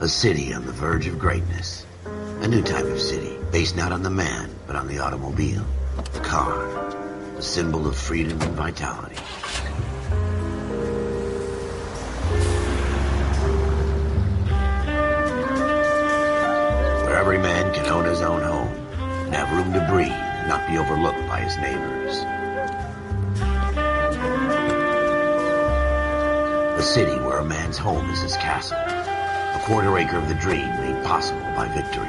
A city on the verge of greatness. A new type of city, based not on the man, but on the automobile. The car. A symbol of freedom and vitality. Where every man can own his own home, and have room to breathe, and not be overlooked by his neighbors. A city where a man's home is his castle. A quarter acre of the dream made possible by victory.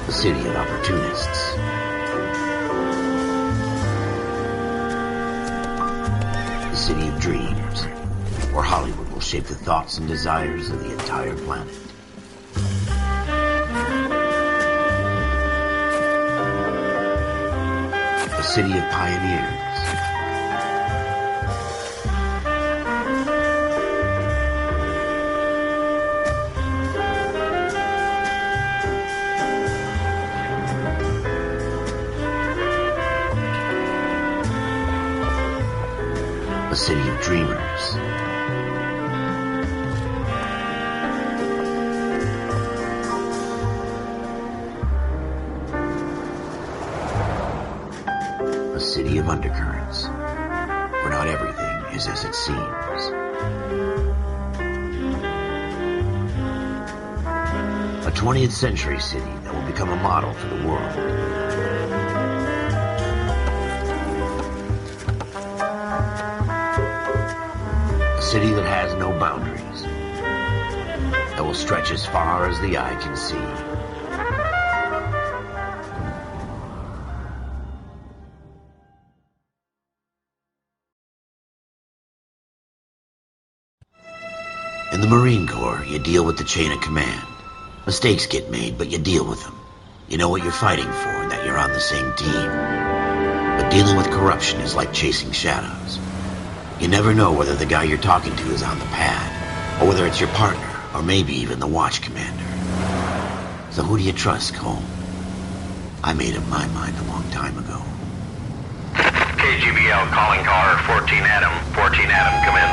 A city of opportunists. A city of dreams, where Hollywood will shape the thoughts and desires of the entire planet. A city of pioneers. A city of dreamers. A city of undercurrents, where not everything is as it seems. A 20th century city that will become a model for the world. A city that has no boundaries, that will stretch as far as the eye can see. In the Marine Corps, you deal with the chain of command. Mistakes get made, but you deal with them. You know what you're fighting for and that you're on the same team. But dealing with corruption is like chasing shadows. You never know whether the guy you're talking to is on the pad, or whether it's your partner, or maybe even the watch commander. So who do you trust, Cole? I made up my mind a long time ago. KGBL calling caller 14 Adam. 14 Adam, come in.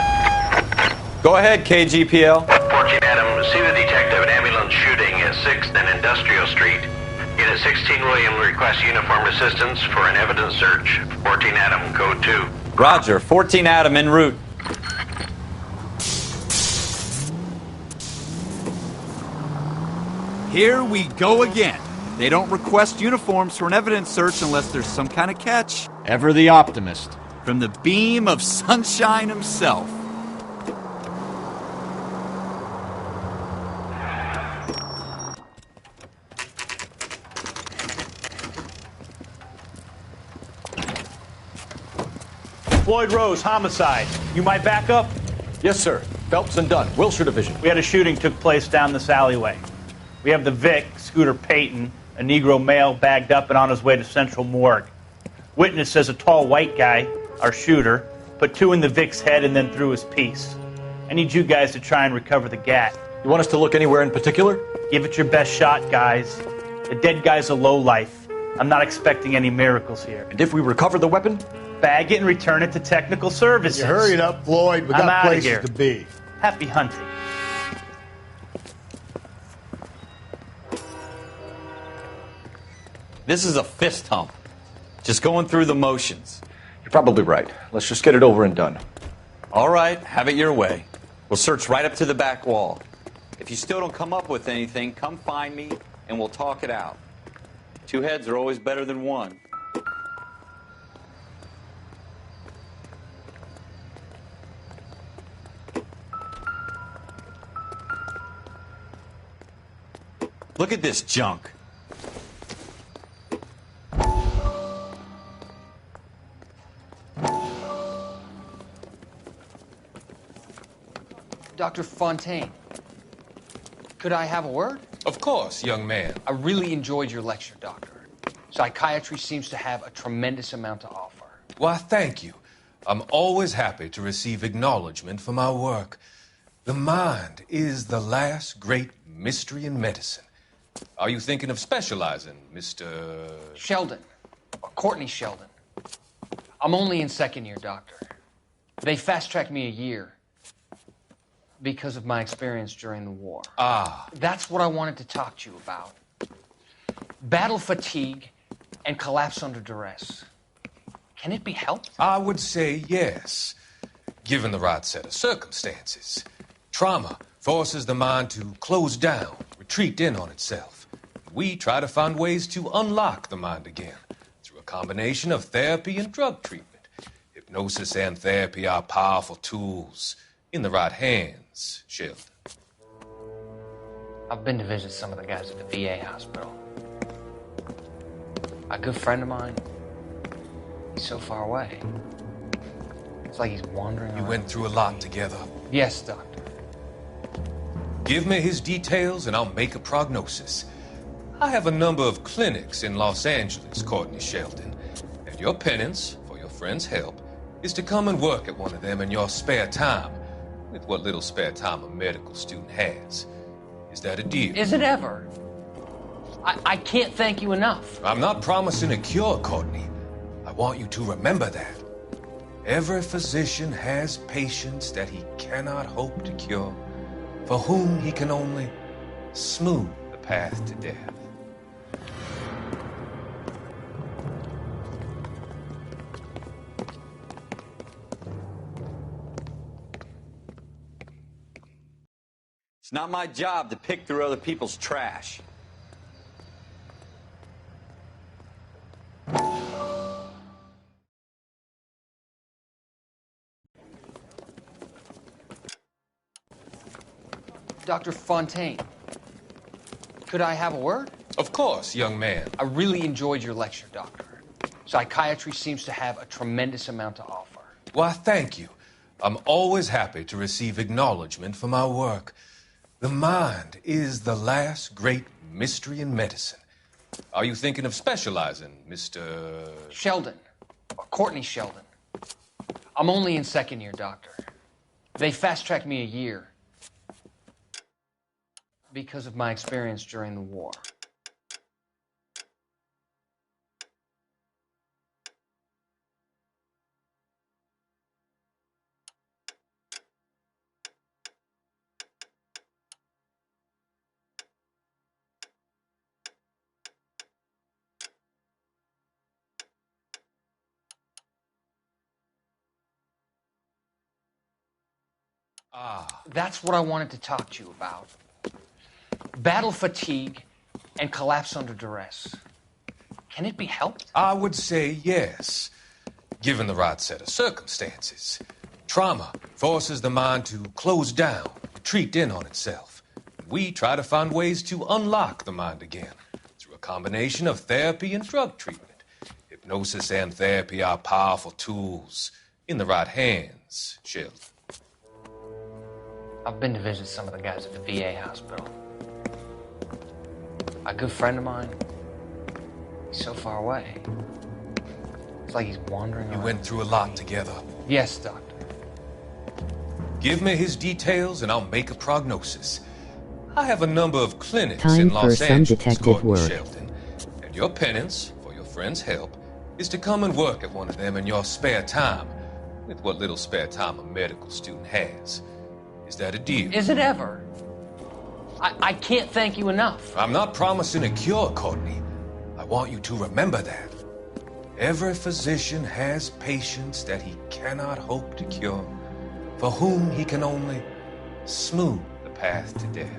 Go ahead, KGPL. 14 Adam, see the detective, an ambulance shooting at 6th and Industrial Street. Unit 16 William requests uniformed assistance for an evidence search. 14 Adam, code 2. Roger, 14 Adam en route. Here we go again. They don't request uniforms for an evidence search unless there's some kind of catch. Ever the optimist. From the beam of sunshine himself. Floyd Rose, homicide. You my backup? Yes, sir. Phelps and Dunn, Wilshire Division. We had a shooting took place down this alleyway. We have the Vic, Scooter Payton, a Negro male bagged up and on his way to Central Morgue. Witness says a tall white guy, our shooter, put 2 in the Vic's head and then threw his piece. I need you guys to try and recover the gat. You want us to look anywhere in particular? Give it your best shot, guys. The dead guy's a lowlife. I'm not expecting any miracles here. And if we recover the weapon? Bag it and return it to technical services. You hurry it up, Floyd. We I'm got outta places here. to be. Happy hunting. This is a fist hump. Just going through the motions. You're probably right. Let's just get it over and done. All right, have it your way. We'll search right up to the back wall. If you still don't come up with anything, come find me and we'll talk it out. 2 heads are always better than one. Look at this junk. Dr. Fontaine, could I have a word? Of course, young man. I really enjoyed your lecture, Doctor. Psychiatry seems to have a tremendous amount to offer. Why, thank you. I'm always happy to receive acknowledgement for my work. The mind is the last great mystery in medicine. Are you thinking of specializing, Mr. Sheldon, or Courtney Sheldon. I'm only in second year, Doctor. They fast-tracked me a year because of my experience during the war. That's what I wanted to talk to you about. Battle fatigue and collapse under duress. Can it be helped? I would say yes, given the right set of circumstances. Trauma forces the mind to close down, retreat in on itself. We try to find ways to unlock the mind again through a combination of therapy and drug treatment. Hypnosis and therapy are powerful tools in the right hands, Sheldon. I've been to visit some of the guys at the VA hospital. A good friend of mine, he's so far away. It's like he's wandering around. You went through a lot together. Yes, Doctor. Give me his details and I'll make a prognosis. I have a number of clinics in Los Angeles, Courtney Sheldon, and your penance, for your friend's help, is to come and work at one of them in your spare time, with what little spare time a medical student has. Is that a deal? Is it ever? I can't thank you enough. I'm not promising a cure, Courtney. I want you to remember that. Every physician has patients that he cannot hope to cure, for whom he can only smooth the path to death. It's not my job to pick through other people's trash. Dr. Fontaine, could I have a word? Of course, young man. I really enjoyed your lecture, Doctor. Psychiatry seems to have a tremendous amount to offer. Why, thank you. I'm always happy to receive acknowledgement for my work. The mind is the last great mystery in medicine. Are you thinking of specializing, Mr. Sheldon, or Courtney Sheldon. I'm only in second year, Doctor. They fast-tracked me a year because of my experience during the war. That's what I wanted to talk to you about. Battle fatigue and collapse under duress. Can it be helped? I would say yes, given the right set of circumstances. Trauma forces the mind to close down, retreat in on itself. We try to find ways to unlock the mind again through a combination of therapy and drug treatment. Hypnosis and therapy are powerful tools in the right hands, Sheldon. I've been to visit some of the guys at the VA hospital. A good friend of mine, he's so far away. It's like he's wandering around. You went through a lot together. Yes, Doctor. Give me his details and I'll make a prognosis. I have a number of clinics Time in for Los some Angeles, detective Courtney work. Sheldon, and your penance, for your friend's help, is to come and work at one of them in your spare time, with what little spare time a medical student has. Is that a deal? Is it ever? I can't thank you enough. I'm not promising a cure, Courtney. I want you to remember that. Every physician has patients that he cannot hope to cure, for whom he can only smooth the path to death.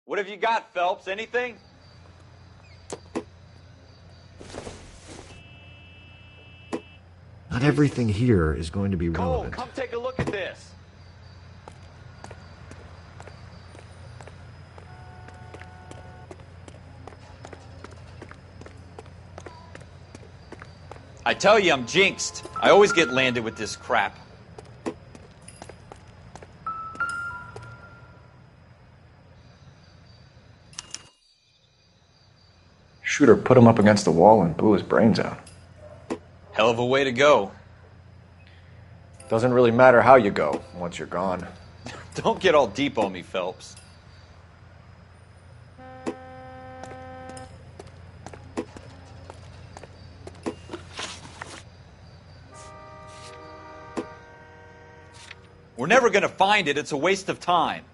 What have you got, Phelps? Anything? Not everything here is going to be Cole, relevant. come take a look at this. I tell you, I'm jinxed. I always get landed with this crap. Shooter put him up against the wall and blew his brains out. Hell of a way to go. Doesn't really matter how you go once you're gone. Don't get all deep on me, Phelps. We're never going to find it. It's a waste of time.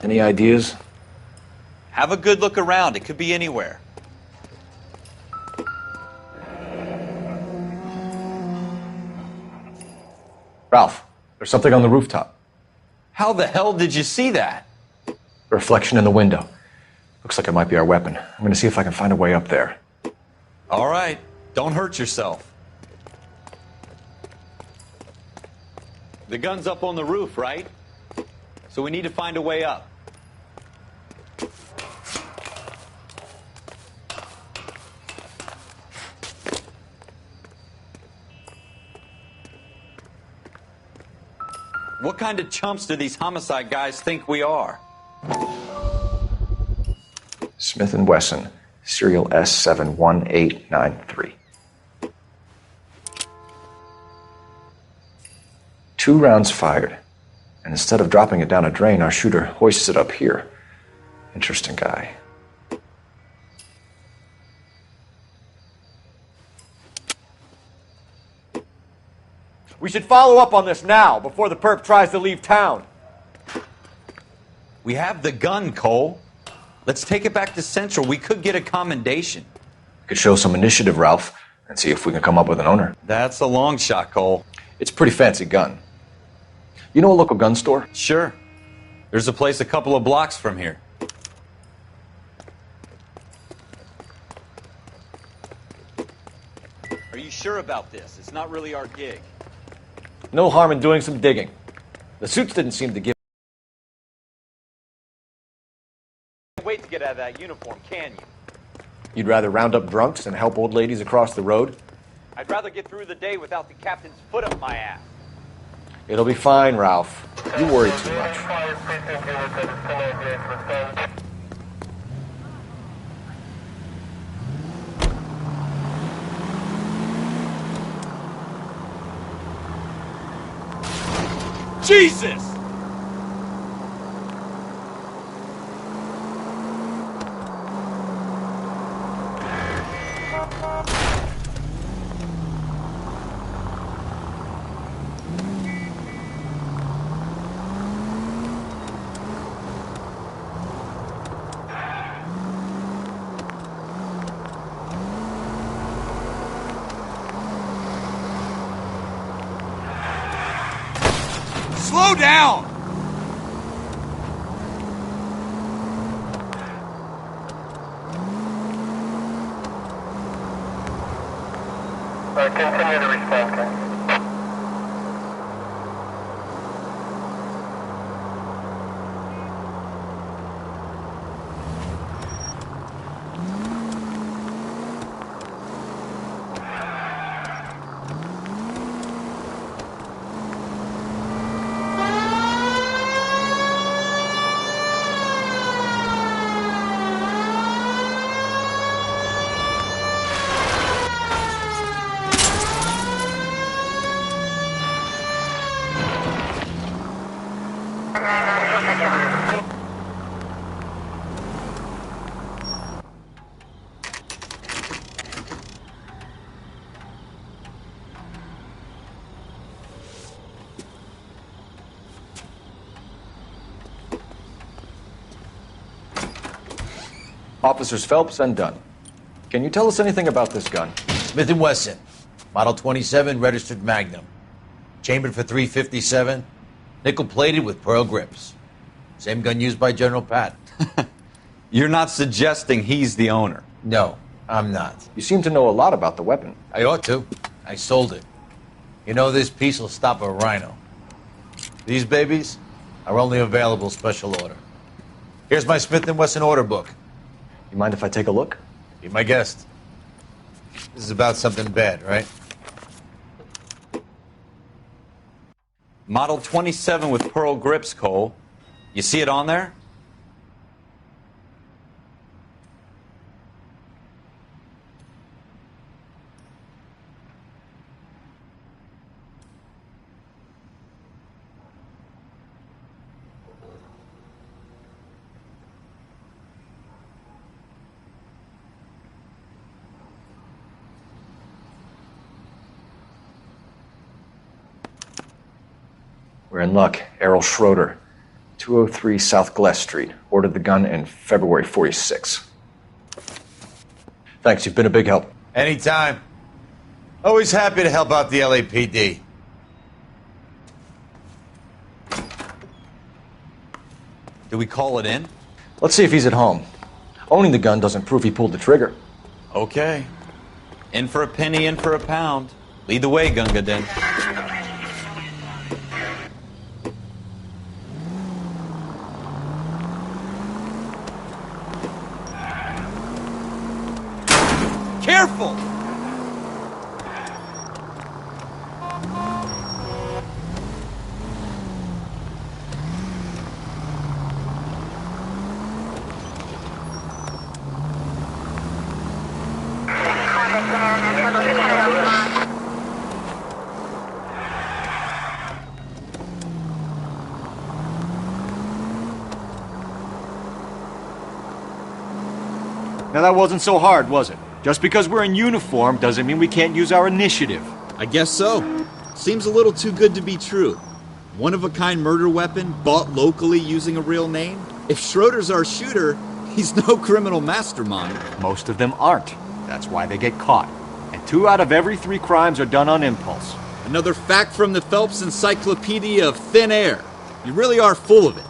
Any ideas? Have a good look around. It could be anywhere. Ralph, there's something on the rooftop. How the hell did you see that? A reflection in the window. Looks like it might be our weapon. I'm going to see if I can find a way up there. All right. Don't hurt yourself. The gun's up on the roof, right? So we need to find a way up. What kind of chumps do these homicide guys think we are? Smith & Wesson, serial S71893. 2 rounds fired. And instead of dropping it down a drain, our shooter hoists it up here. Interesting guy. We should follow up on this now, before the perp tries to leave town. We have the gun, Cole. Let's take it back to Central. We could get a commendation. We could show some initiative, Ralph, and see if we can come up with an owner. That's a long shot, Cole. It's a pretty fancy gun. You know a local gun store? Sure. There's a place a couple of blocks from here. Are you sure about this? It's not really our gig. No harm in doing some digging. The suits didn't seem to give... Wait to get out of that uniform, can you? You'd rather round up drunks and help old ladies across the road? I'd rather get through the day without the captain's foot up my ass. It'll be fine, Ralph. You worry too much. Jesus! Slow down! Continue to respond, Ken. Officers Phelps and Dunn. Can you tell us anything about this gun? Smith & Wesson, Model 27, registered Magnum. Chambered for .357, nickel-plated with pearl grips. Same gun used by General Patton. You're not suggesting he's the owner? No, I'm not. You seem to know a lot about the weapon. I ought to. I sold it. You know, this piece will stop a rhino. These babies are only available special order. Here's my Smith & Wesson order book. You mind if I take a look? Be my guest. This is about something bad, right? Model 27 with pearl grips, Cole. You see it on there? We're in luck. Errol Schroeder, 203 South Glass Street. Ordered the gun in February 46. Thanks, you've been a big help. Anytime. Always happy to help out the LAPD. Do we call it in? Let's see if he's at home. Owning the gun doesn't prove he pulled the trigger. Okay. In for a penny, in for a pound. Lead the way, Gunga Din. Careful! Now that wasn't so hard, was it? Just because we're in uniform doesn't mean we can't use our initiative. I guess so. Seems a little too good to be true. One-of-a-kind murder weapon bought locally using a real name? If Schroeder's our shooter, he's no criminal mastermind. Most of them aren't. That's why they get caught. And 2 out of every 3 crimes are done on impulse. Another fact from the Phelps Encyclopedia of Thin Air. You really are full of it.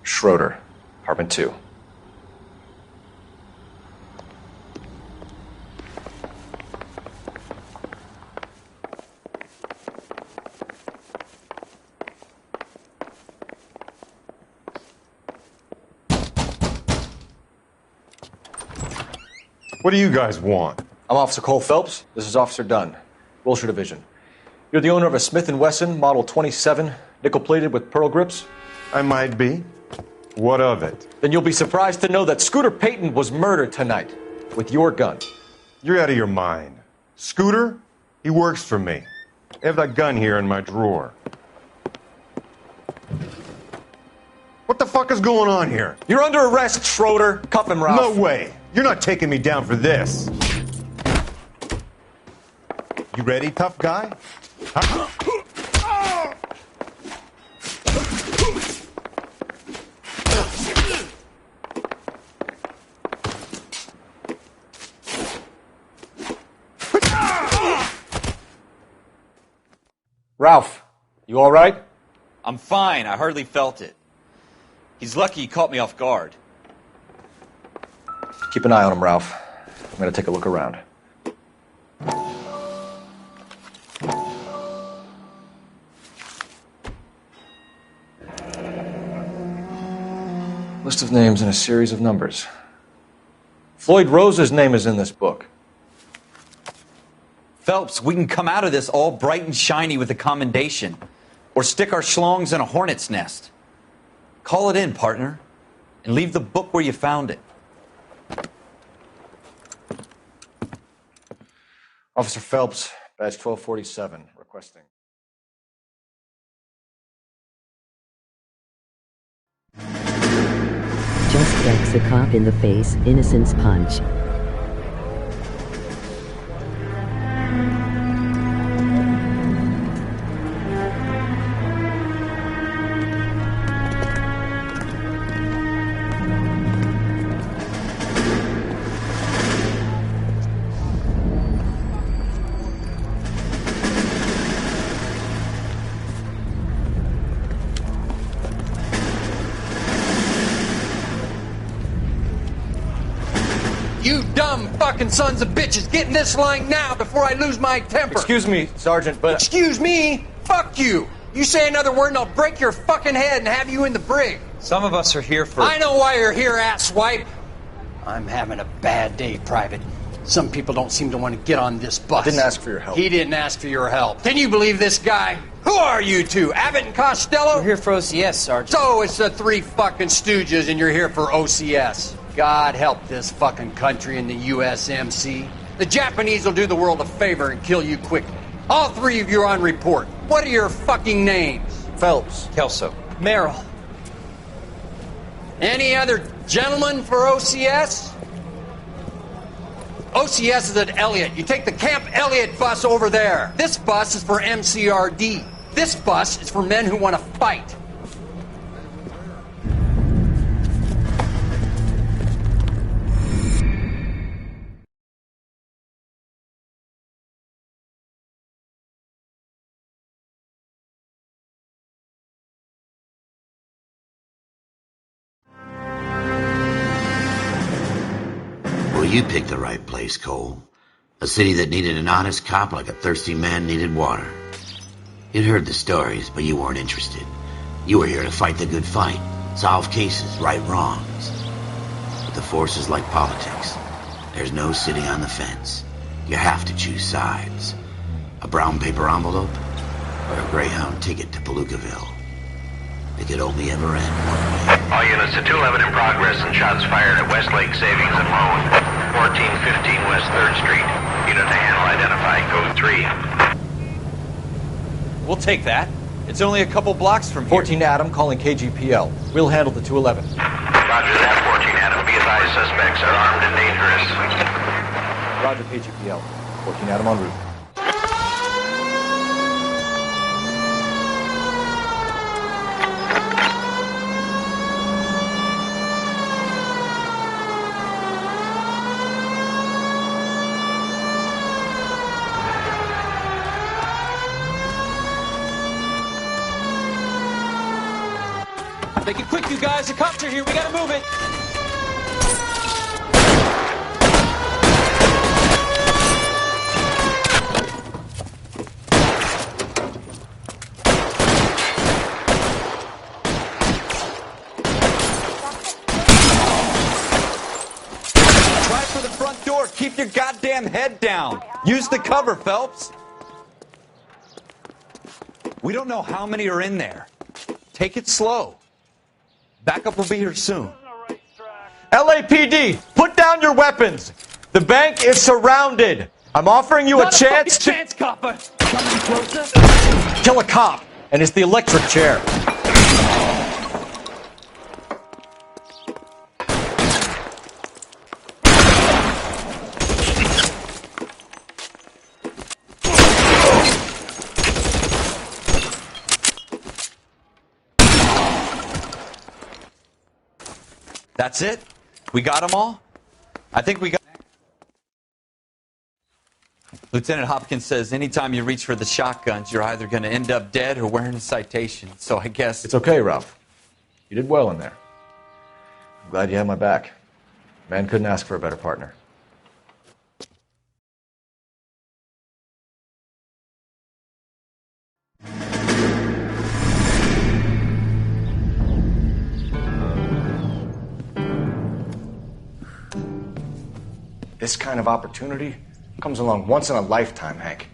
Schroeder, apartment 2. What do you guys want? I'm Officer Cole Phelps. This is Officer Dunn, Wilshire Division. You're the owner of a Smith & Wesson Model 27, nickel-plated with pearl grips? I might be. What of it? Then you'll be surprised to know that Scooter Payton was murdered tonight with your gun. You're out of your mind. Scooter? He works for me. I have that gun here in my drawer. What the fuck is going on here? You're under arrest, Schroeder. Cuff him, Ralph. No way. You're not taking me down for this. You ready, tough guy? Huh? Ralph, you all right? I'm fine. I hardly felt it. He's lucky he caught me off guard. Keep an eye on him, Ralph. I'm going to take a look around. List of names and a series of numbers. Floyd Rose's name is in this book. Phelps, we can come out of this all bright and shiny with a commendation. Or stick our schlongs in a hornet's nest. Call it in, partner. And leave the book where you found it. Officer Phelps, badge 1247, requesting. Just decks a cop in the face, innocence punch. You dumb fucking sons of bitches, get in this line now before I lose my temper. Excuse me, Sergeant, but... Excuse me? Fuck you. You say another word and I'll break your fucking head and have you in the brig. Some of us are here for... I know why you're here, asswipe. I'm having a bad day, Private. Some people don't seem to want to get on this bus. I didn't ask for your help. He didn't ask for your help. Can you believe this guy? Who are you two? Abbott and Costello? We're here for OCS, Sergeant. So it's the three fucking stooges and you're here for OCS. God help this fucking country and the USMC. The Japanese will do the world a favor and kill you quickly. All three of you are on report. What are your fucking names? Phelps. Kelso. Merrill. Any other gentlemen for OCS? OCS is at Elliott. You take the Camp Elliott bus over there. This bus is for MCRD. This bus is for men who want to fight. Well, you picked the right place, Cole. A city that needed an honest cop like a thirsty man needed water. You'd heard the stories, but you weren't interested. You were here to fight the good fight, solve cases, right wrongs. But the force is like politics. There's no sitting on the fence. You have to choose sides. A brown paper envelope or a Greyhound ticket to Palookaville. It could only ever end one way. All units to 211 in progress and shots fired at Westlake Savings and Loan, 1415 West 3rd Street. Unit to handle identified, code 3. We'll take that. It's only a couple blocks from here. 14 Adam calling KGPL. We'll handle the 211. Roger that, 14 Adam. Be advised, suspects are armed and dangerous. Roger, KGPL. 14 Adam en route. Make it quick, you guys. The cops are here. We gotta move it. Try for the front door. Keep your goddamn head down. Use the cover, Phelps. We don't know how many are in there. Take it slow. Backup will be here soon. LAPD, put down your weapons. The bank is surrounded. I'm offering you a chance to copper. Coming closer. Kill a cop, and it's the electric chair. That's it? We got them all? I think we got... Lieutenant Hopkins says anytime you reach for the shotguns, you're either going to end up dead or wearing a citation. So I guess... It's okay, Ralph. You did well in there. Glad you had my back. Man couldn't ask for a better partner. This kind of opportunity comes along once in a lifetime, Hank.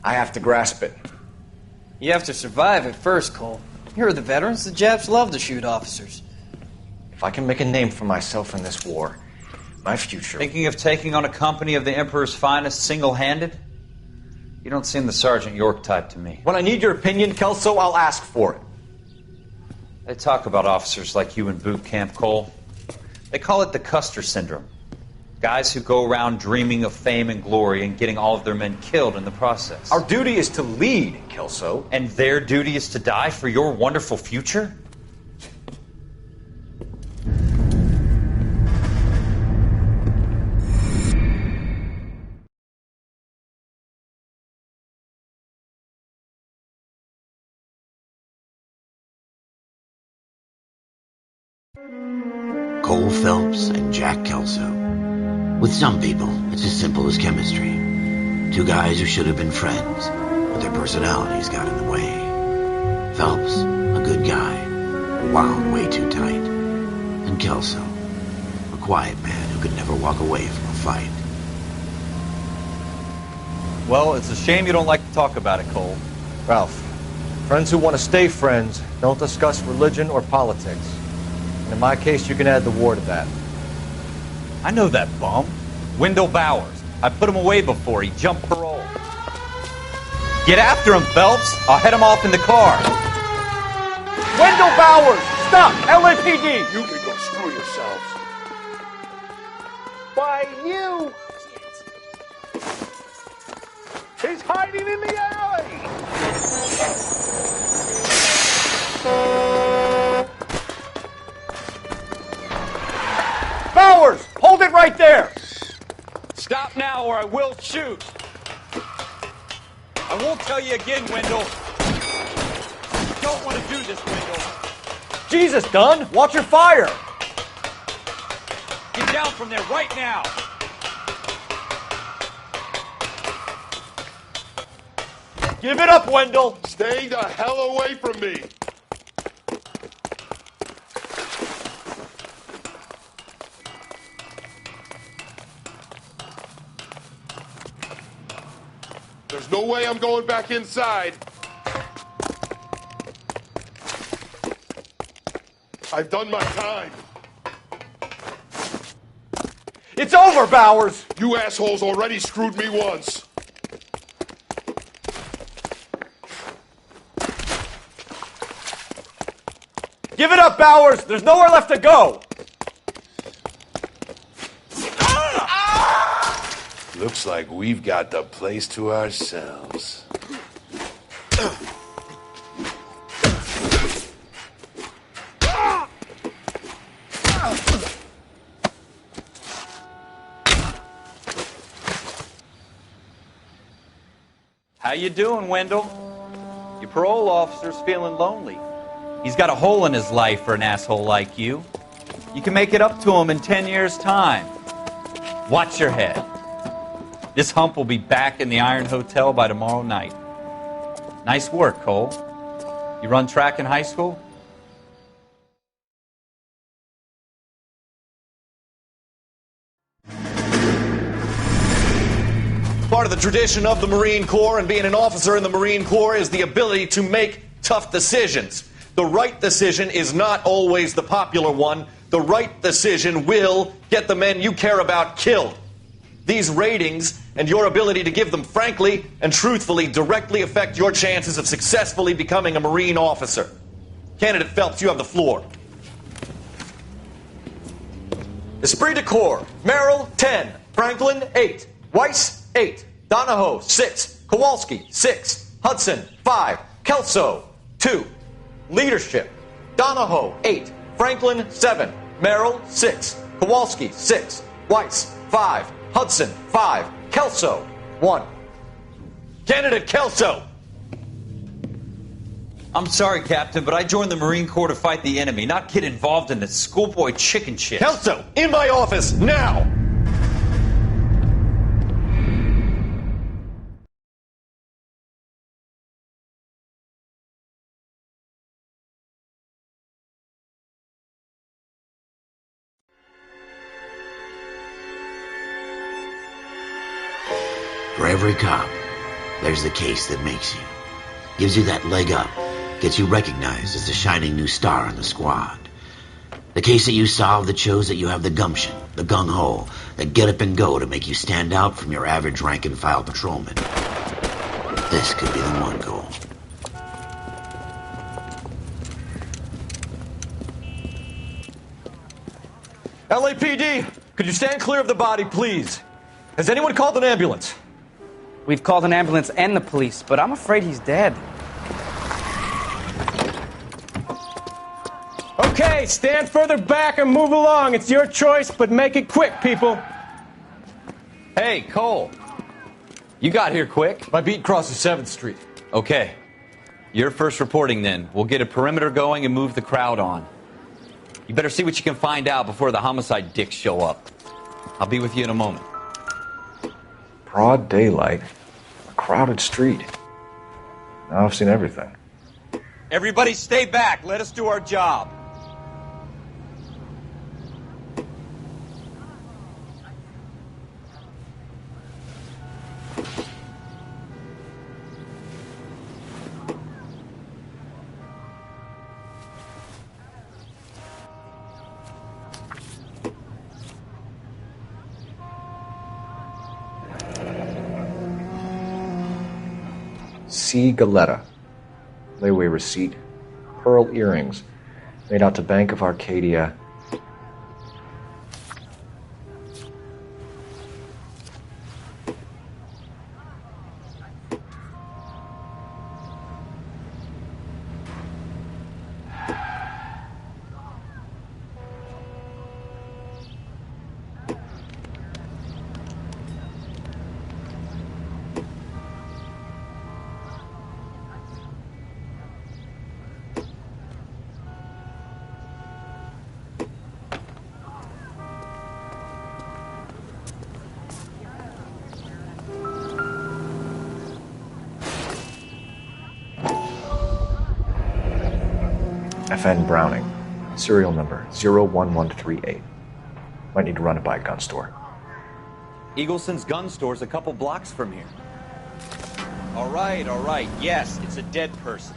I have to grasp it. You have to survive it first, Cole. Here are the veterans. The Japs love to shoot officers. If I can make a name for myself in this war, my future... Thinking of taking on a company of the Emperor's finest single-handed? You don't seem the Sergeant York type to me. When I need your opinion, Kelso, I'll ask for it. They talk about officers like you in boot camp, Cole. They call it the Custer Syndrome. Guys who go around dreaming of fame and glory and getting all of their men killed in the process. Our duty is to lead, Kelso. And their duty is to die for your wonderful future? Cole Phelps and Jack Kelso. With some people, it's as simple as chemistry. Two guys who should have been friends, but their personalities got in the way. Phelps, a good guy, wound way too tight. And Kelso, a quiet man who could never walk away from a fight. Well, it's a shame you don't like to talk about it, Cole. Ralph, friends who want to stay friends don't discuss religion or politics. And in my case, you can add the war to that. I know that bum. Wendell Bowers. I put him away before he jumped parole. Get after him, Phelps. I'll head him off in the car. Wendell Bowers! Stop! LAPD! You can go screw yourselves. By you! He's hiding in the alley! Bowers! Hold it right there! Stop now or I will shoot. I won't tell you again, Wendell. You don't want to do this, Wendell. Jesus, Dunn! Watch your fire! Get down from there right now. Give it up, Wendell! Stay the hell away from me! There's no way I'm going back inside. I've done my time. It's over, Bowers! You assholes already screwed me once. Give it up, Bowers! There's nowhere left to go! Looks like we've got the place to ourselves. How you doing, Wendell? Your parole officer's feeling lonely. He's got a hole in his life for an asshole like you. You can make it up to him in 10 years' time. Watch your head. This hump will be back in the Iron Hotel by tomorrow night. Nice work, Cole. You run track in high school? Part of the tradition of the Marine Corps and being an officer in the Marine Corps is the ability to make tough decisions. The right decision is not always the popular one. The right decision will get the men you care about killed. These ratings and your ability to give them frankly and truthfully directly affect your chances of successfully becoming a Marine officer. Candidate Phelps, you have the floor. Esprit de Corps, Merrill, 10. Franklin, 8. Weiss, 8. Donahoe, 6. Kowalski, 6. Hudson, 5. Kelso, 2. Leadership, Donahoe, 8. Franklin, 7. Merrill, 6. Kowalski, 6. Weiss, 5. Hudson, 5. Kelso, 1. Candidate Kelso. I'm sorry, Captain, but I joined the Marine Corps to fight the enemy, not get involved in this schoolboy chicken shit. Kelso, in my office, now! For every cop, there's the case that makes you. Gives you that leg up. Gets you recognized as the shining new star in the squad. The case that you solve that shows that you have the gumption, the gung-ho, the get up and go to make you stand out from your average rank-and-file patrolman. This could be the one goal. LAPD, could you stand clear of the body, please? Has anyone called an ambulance? We've called an ambulance and the police, but I'm afraid he's dead. Okay, stand further back and move along. It's your choice, but make it quick, people. Hey, Cole. You got here quick. My beat crosses 7th Street. Okay. You're first reporting then. We'll get a perimeter going and move the crowd on. You better see what you can find out before the homicide dicks show up. I'll be with you in a moment. Broad daylight, a crowded street. Now I've seen everything. Everybody stay back. Let us do our job. C. Galetta. Layaway receipt. Pearl earrings. Made out to Bank of Arcadia. FN Browning. Serial number 01138. Might need to run it by a gun store. Eagleson's gun store's a couple blocks from here. All right. Yes, it's a dead person.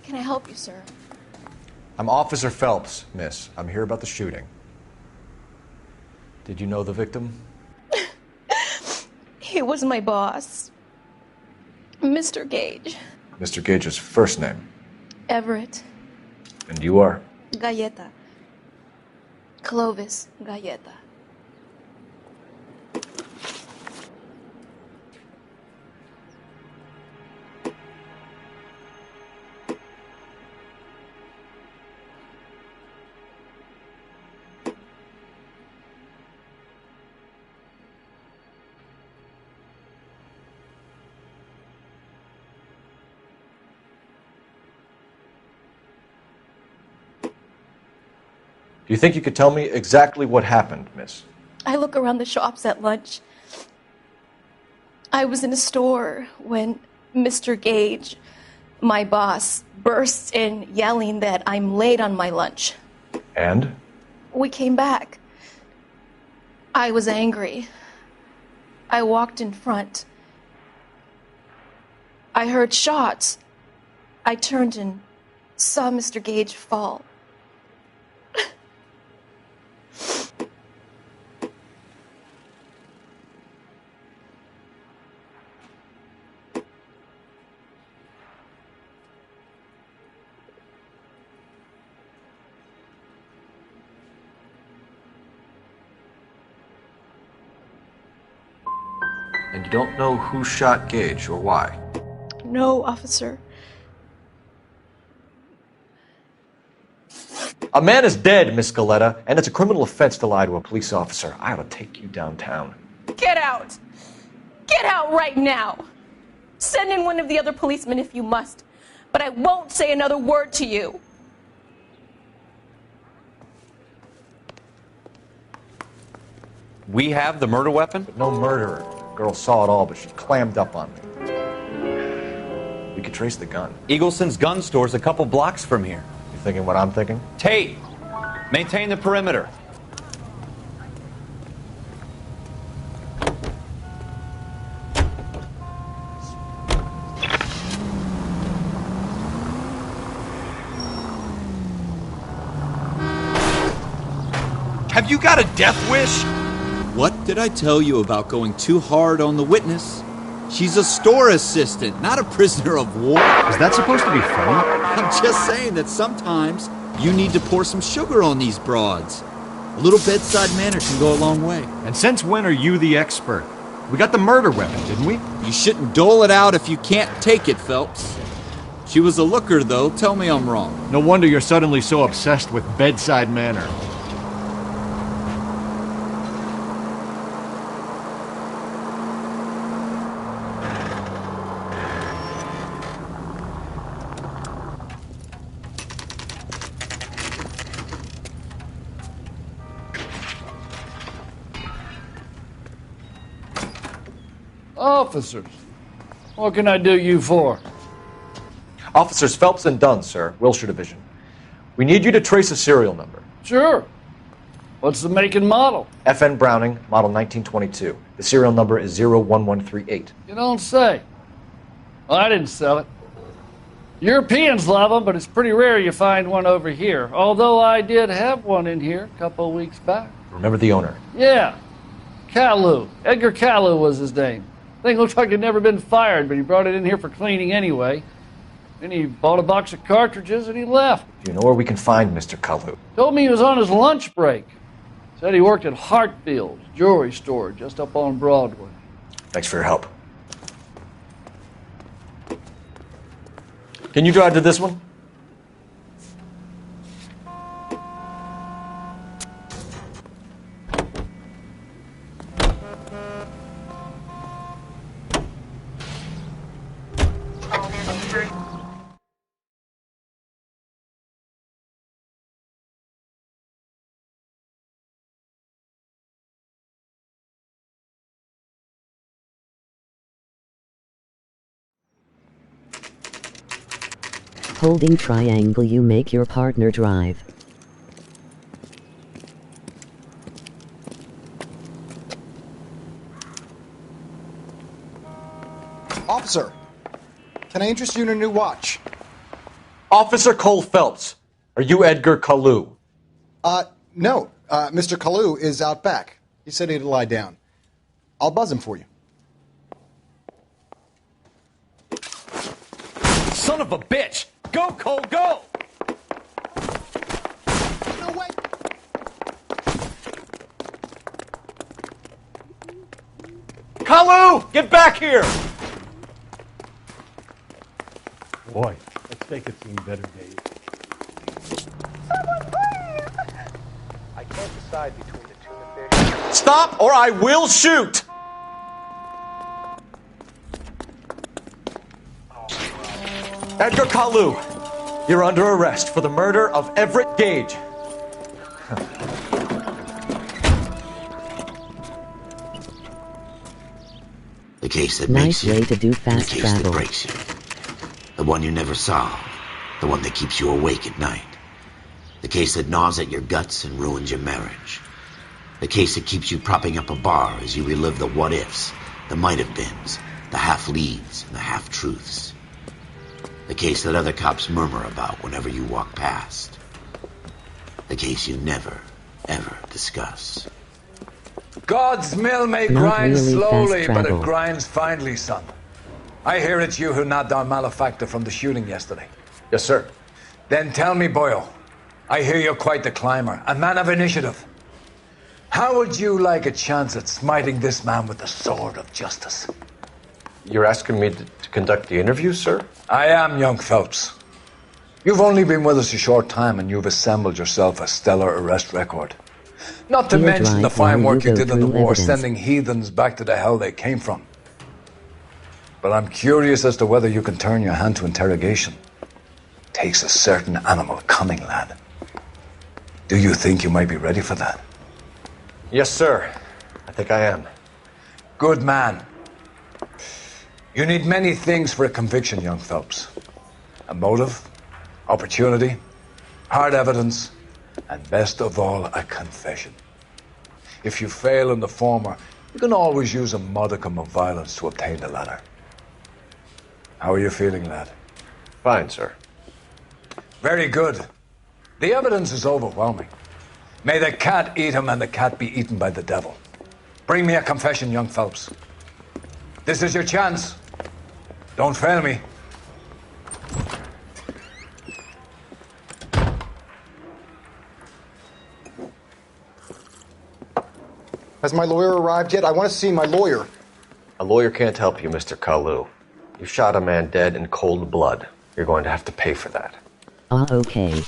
Can I help you, sir? I'm Officer Phelps, miss. I'm here about the shooting. Did you know the victim? He was my boss, Mr. Gage. Mr. Gage's first name. Everett. And you are? Galleta. Clovis Galleta. Do you think you could tell me exactly what happened, miss? I look around the shops at lunch. I was in a store when Mr. Gage, my boss, bursts in yelling that I'm late on my lunch. And? We came back. I was angry. I walked in front. I heard shots. I turned and saw Mr. Gage fall. And you don't know who shot Gage or why? No, officer. A man is dead, Miss Galetta, and it's a criminal offense to lie to a police officer. I ought to take you downtown. Get out! Get out right now! Send in one of the other policemen if you must, but I won't say another word to you. We have the murder weapon? But no murderer. The girl saw it all, but she clammed up on me. We could trace the gun. Eagleson's gun store's a couple blocks from here. You thinking what I'm thinking? Tate, maintain the perimeter. Have you got a death wish? What did I tell you about going too hard on the witness? She's a store assistant, not a prisoner of war. Is that supposed to be funny? I'm just saying that sometimes you need to pour some sugar on these broads. A little bedside manner can go a long way. And since when are you the expert? We got the murder weapon, didn't we? You shouldn't dole it out if you can't take it, Phelps. She was a looker, though. Tell me I'm wrong. No wonder you're suddenly so obsessed with bedside manner. Officers, what can I do you for? Officers Phelps and Dunn, sir, Wilshire Division. We need you to trace a serial number. Sure. What's the make and model? FN Browning, model 1922. The serial number is 01138. You don't say. Well, I didn't sell it. Europeans love them, but it's pretty rare you find one over here. Although I did have one in here a couple of weeks back. Remember the owner? Yeah. Kalu. Edgar Kalu was his name. Thing looks like he'd never been fired, but he brought it in here for cleaning anyway. Then he bought a box of cartridges and he left. Do you know where we can find Mr. Kalu? Told me he was on his lunch break. Said he worked at Hartfield's jewelry store just up on Broadway. Thanks for your help. Can you drive to this one? Holding triangle, you make your partner drive. Officer, can I interest you in a new watch? Officer Cole Phelps, are you Edgar Kalu? No. Mr. Kalu is out back. He said he'd lie down. I'll buzz him for you. Son of a bitch! Go, Cole, go! No way! Kalu, get back here! Boy, let's make it seem better days. I can't decide between the tuna fish. Stop or I will shoot! Edgar Kalu, you're under arrest for the murder of Everett Gage. The case that Nice makes you, way to do and fast the case travel. that breaks you. The one you never solve. The one that keeps you awake at night. The case that gnaws at your guts and ruins your marriage. The case that keeps you propping up a bar as you relive the what-ifs, the might-have-beens, the half-leads, and the half-truths. The case that other cops murmur about whenever you walk past. The case you never, ever discuss. God's mill may Not grind really slowly, fast but it travel. grinds finely, son. I hear it's you who knocked down Malefactor from the shooting yesterday. Yes, sir. Then tell me, Boyle, I hear you're quite the climber, a man of initiative. How would you like a chance at smiting this man with the sword of justice? You're asking me to conduct the interview, sir? I am, young Phelps. You've only been with us a short time and you've assembled yourself a stellar arrest record. Not to mention the fine work you did in the war, sending heathens back to the hell they came from. But I'm curious as to whether you can turn your hand to interrogation. Takes a certain animal cunning, lad. Do you think you might be ready for that? Yes, sir. I think I am. Good man. You need many things for a conviction, young Phelps. A motive, opportunity, hard evidence, and best of all, a confession. If you fail in the former, you can always use a modicum of violence to obtain the latter. How are you feeling, lad? Fine, sir. Very good. The evidence is overwhelming. May the cat eat him and the cat be eaten by the devil. Bring me a confession, young Phelps. This is your chance. Don't fail me. Has my lawyer arrived yet? I want to see my lawyer. A lawyer can't help you, Mr. Kalu. You shot a man dead in cold blood. You're going to have to pay for that. Okay.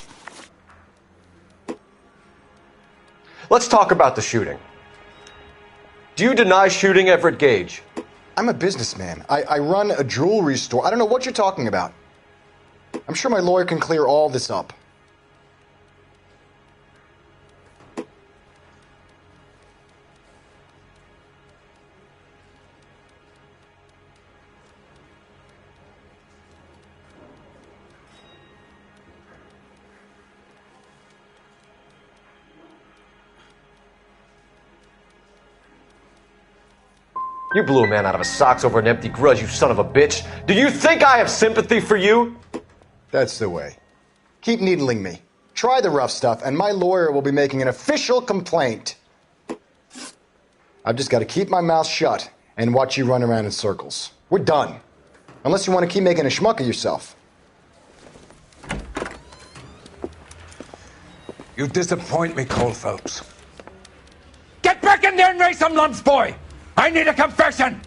Let's talk about the shooting. Do you deny shooting Everett Gage? I'm a businessman. I run a jewelry store. I don't know what you're talking about. I'm sure my lawyer can clear all this up. You blew a man out of his socks over an empty grudge, you son of a bitch. Do you think I have sympathy for you? That's the way. Keep needling me. Try the rough stuff, and my lawyer will be making an official complaint. I've just got to keep my mouth shut and watch you run around in circles. We're done. Unless you want to keep making a schmuck of yourself. You disappoint me, Cole Phelps. Get back in there and raise some lumps, boy! I need a confession!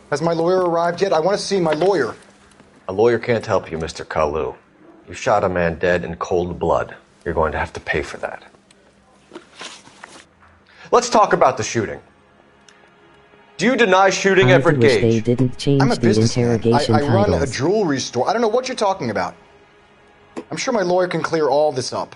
Has my lawyer arrived yet? I want to see my lawyer. A lawyer can't help you, Mr. Kalu. You shot a man dead in cold blood. You're going to have to pay for that. Let's talk about the shooting. Do you deny shooting Everett Gage? They didn't change I'm a the businessman. interrogation I run a titles. jewelry store. I don't know what you're talking about. I'm sure my lawyer can clear all this up.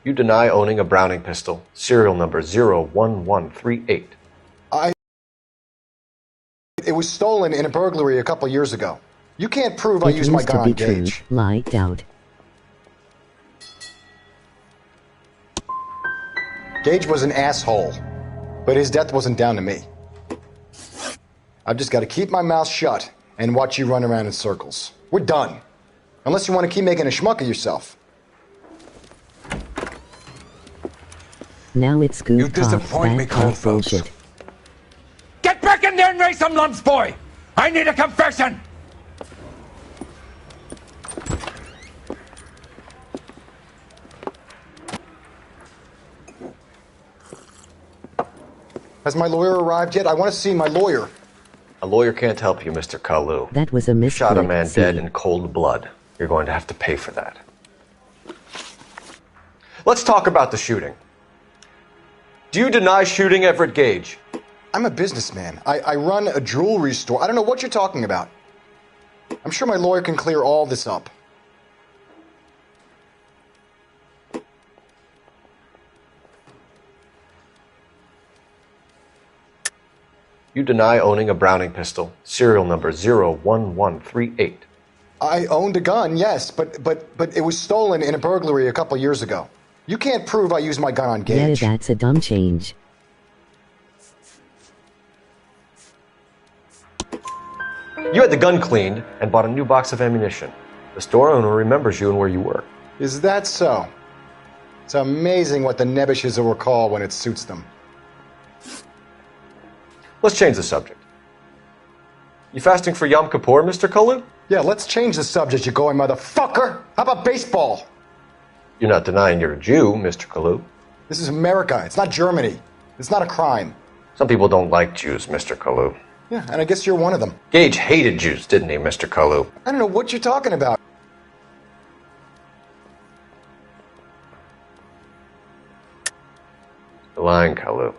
You deny owning a Browning pistol, serial number 01138. It was stolen in a burglary a couple years ago. You can't prove I It used my used to gun be on true, Gage. lied out. Gage was an asshole, but his death wasn't down to me. I've just got to keep my mouth shut and watch you run around in circles. We're done. Unless you want to keep making a schmuck of yourself. Now it's good You disappoint me, Cole Phelps. bullshit. Get back in there and raise some lumps, boy! I need a confession! Has my lawyer arrived yet? I want to see my lawyer. A lawyer can't help you, Mr. Kalu. That was a You shot a misclick, man see. dead in cold blood. You're going to have to pay for that. Let's talk about the shooting. Do you deny shooting Everett Gage? I'm a businessman. I run a jewelry store. I don't know what you're talking about. I'm sure my lawyer can clear all this up. You deny owning a Browning pistol, serial number 01138. I owned a gun, yes, but it was stolen in a burglary a couple years ago. You can't prove I used my gun on Yeah, Gage. that's a dumb change. You had the gun cleaned and bought a new box of ammunition. The store owner remembers you and where you were. Is that so? It's amazing what the Nebbishes will recall when it suits them. Let's change the subject. You fasting for Yom Kippur, Mr. Kalu? Yeah, let's change the subject, you going motherfucker. How about baseball? You're not denying you're a Jew, Mr. Kalu. This is America. It's not Germany. It's not a crime. Some people don't like Jews, Mr. Kalu. Yeah, and I guess you're one of them. Gage hated Jews, didn't he, Mr. Kalu? I don't know what you're talking about. You're lying, Kalu.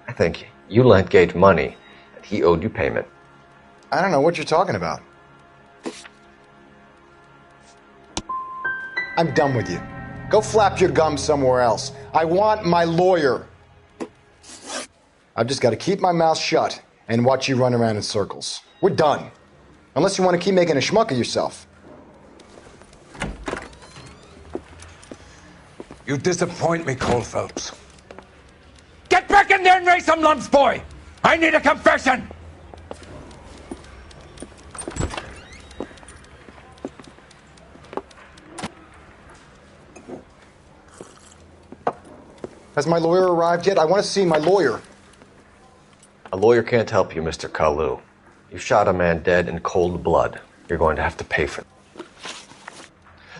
I think you lent Gage money, and he owed you payment. I don't know what you're talking about. I'm done with you. Go flap your gums somewhere else. I want my lawyer. I've just got to keep my mouth shut and watch you run around in circles. We're done. Unless you want to keep making a schmuck of yourself. You disappoint me, Cole Phelps. Get back in there and raise some lumps, boy! I need a confession! Has my lawyer arrived yet? I want to see my lawyer. A lawyer can't help you, Mr. Kalu. You shot a man dead in cold blood. You're going to have to pay for it.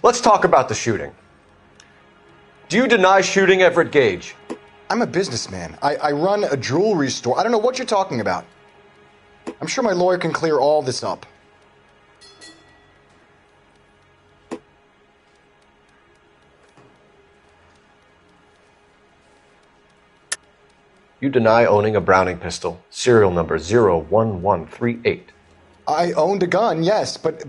Let's talk about the shooting. Do you deny shooting Everett Gage? I'm a businessman. I run a jewelry store. I don't know what you're talking about. I'm sure my lawyer can clear all this up. You deny owning a Browning pistol, serial number 01138. I owned a gun, yes, but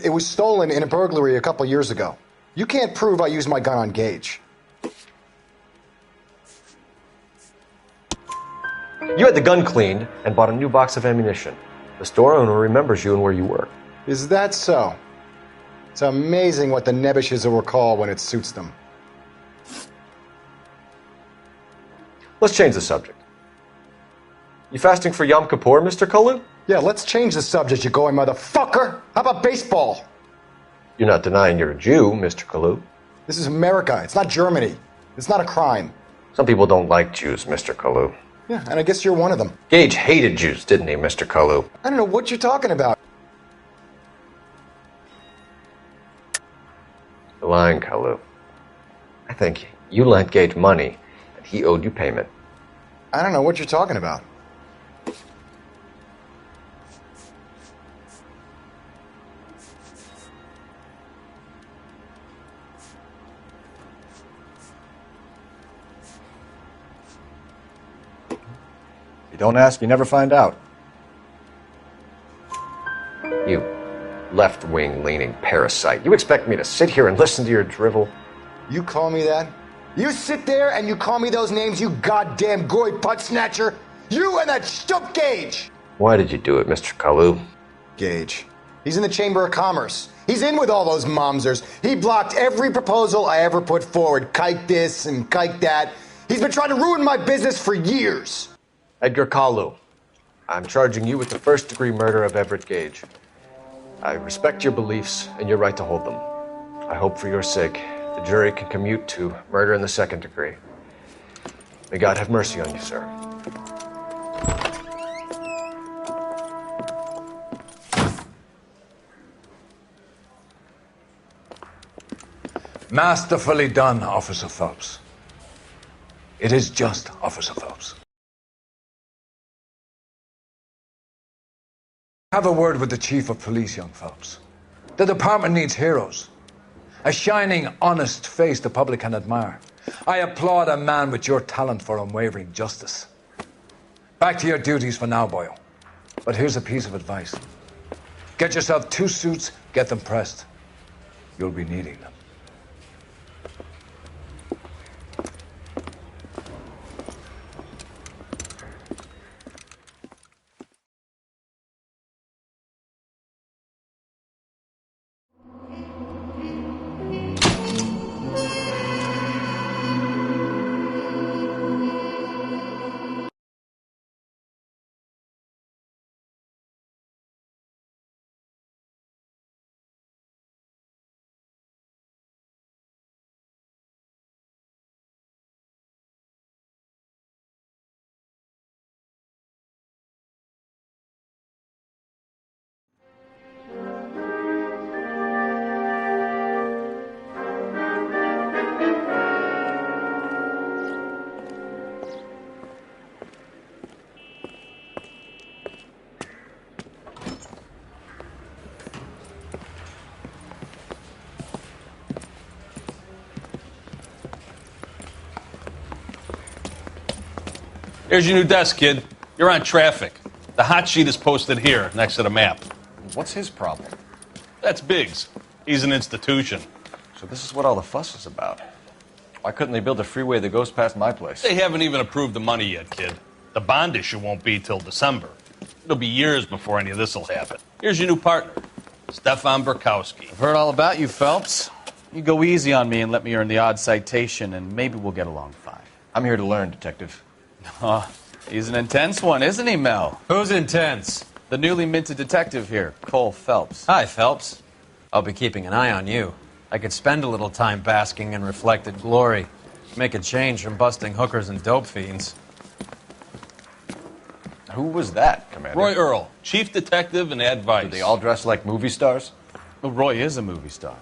it was stolen in a burglary a couple years ago. You can't prove I used my gun on Gage. You had the gun cleaned and bought a new box of ammunition. The store owner remembers you and where you work. Is that so? It's amazing what the Nebbishes will recall when it suits them. Let's change the subject. You fasting for Yom Kippur, Mr. Kalu? Yeah, let's change the subject, you going motherfucker. How about baseball? You're not denying you're a Jew, Mr. Kalu. This is America. It's not Germany. It's not a crime. Some people don't like Jews, Mr. Kalu. Yeah, and I guess you're one of them. Gage hated Jews, didn't he, Mr. Kalu? I don't know what you're talking about. You're lying, Kalu. I think you lent Gage money, and he owed you payment. I don't know what you're talking about. You don't ask, you never find out. You left-wing leaning parasite. You expect me to sit here and listen to your drivel? You call me that? You sit there and you call me those names, you goddamn goy putt snatcher? You and that stup Gage! Why did you do it, Mr. Kalu? Gage. He's in the Chamber of Commerce. He's in with all those momsers. He blocked every proposal I ever put forward. Kike this and kike that. He's been trying to ruin my business for years. Edgar Kalu, I'm charging you with the first-degree murder of Everett Gage. I respect your beliefs and your right to hold them. I hope for your sake the jury can commute to murder in the second degree. May God have mercy on you, sir. Masterfully done, Officer Phelps. It is just Officer Phelps. Have a word with the Chief of Police, young Phelps. The department needs heroes. A shining, honest face the public can admire. I applaud a man with your talent for unwavering justice. Back to your duties for now, boyo. But here's a piece of advice. Get yourself 2 suits, get them pressed. You'll be needing them. Here's your new desk, kid. You're on traffic. The hot sheet is posted here, next to the map. What's his problem? That's Biggs. He's an institution. So this is what all the fuss is about. Why couldn't they build a freeway that goes past my place? They haven't even approved the money yet, kid. The bond issue won't be till December. It'll be years before any of this will happen. Here's your new partner, Stefan Burkowski. I've heard all about you, Phelps. You go easy on me and let me earn the odd citation, and maybe we'll get along fine. I'm here to learn, Detective. Oh, he's an intense one, isn't he, Mel? Who's intense? The newly minted detective here, Cole Phelps. Hi, Phelps. I'll be keeping an eye on you. I could spend a little time basking in reflected glory. Make a change from busting hookers and dope fiends. Who was that, Commander? Roy Earl, chief detective and advice. Do they all dress like movie stars? Well, Roy is a movie star.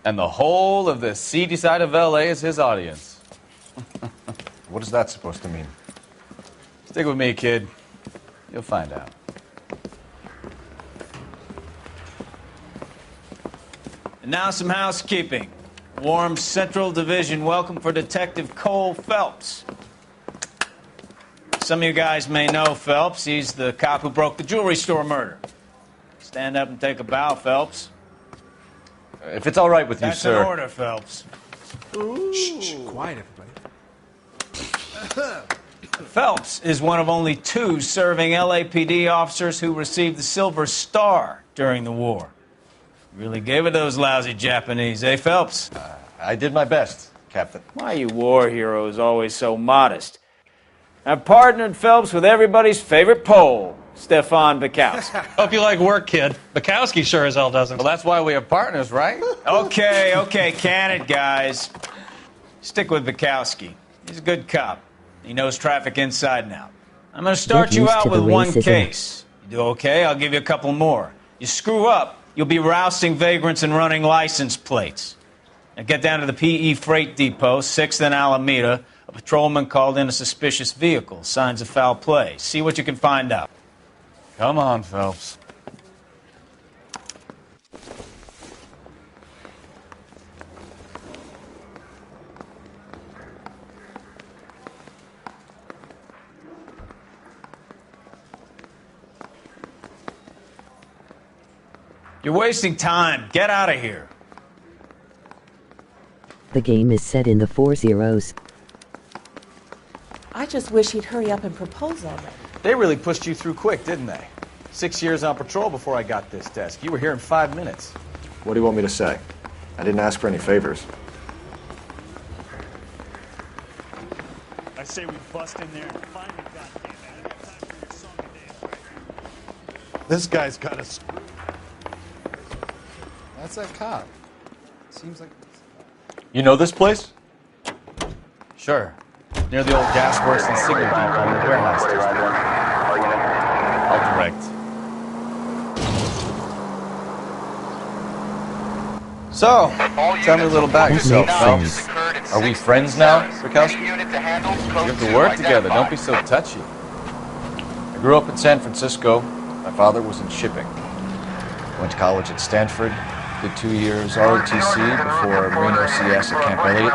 And the whole of the seedy side of L.A. is his audience. What is that supposed to mean? Stick with me, kid. You'll find out. And now some housekeeping. Warm Central Division welcome for Detective Cole Phelps. Some of you guys may know Phelps. He's the cop who broke the jewelry store murder. Stand up and take a bow, Phelps. If it's all right with you, sir. That's an order, Phelps. Shh, quiet, everybody. Phelps is one of only 2 serving LAPD officers who received the Silver Star during the war. Really gave it those lousy Japanese, eh, Phelps? I did my best, Captain. Why you war heroes always so modest? I've partnered Phelps with everybody's favorite Pole, Stefan Bukowski. Hope you like work, kid. Bukowski sure as hell doesn't. Well, that's why we have partners, right? Okay, can it, guys. Stick with Bukowski. He's a good cop. He knows traffic inside and out. I'm going to start you out with one case. You do okay, I'll give you a couple more. You screw up, you'll be rousting vagrants and running license plates. Now get down to the PE Freight Depot, 6th and Alameda. A patrolman called in a suspicious vehicle. Signs of foul play. See what you can find out. Come on, Phelps. You're wasting time. Get out of here. The game is set in the 40s. I just wish he'd hurry up and propose already. They really pushed you through quick, didn't they? 6 years on patrol before I got this desk. You were here in 5 minutes. What do you want me to say? I didn't ask for any favors. I say we bust in there and find the goddamn man. I got time for your song and dance. This guy's got a screw. That's that cop. Seems like... You know this place? Sure. Near the old gas works and signal depot in the warehouse district. I'll direct. So, tell me a little about yourself, Phelps. Are we friends now, Bukowski? You have to work together. Don't be so touchy. I grew up in San Francisco. My father was in shipping. Went to college at Stanford. Did 2 years ROTC before Marine OCS at Camp Elliott.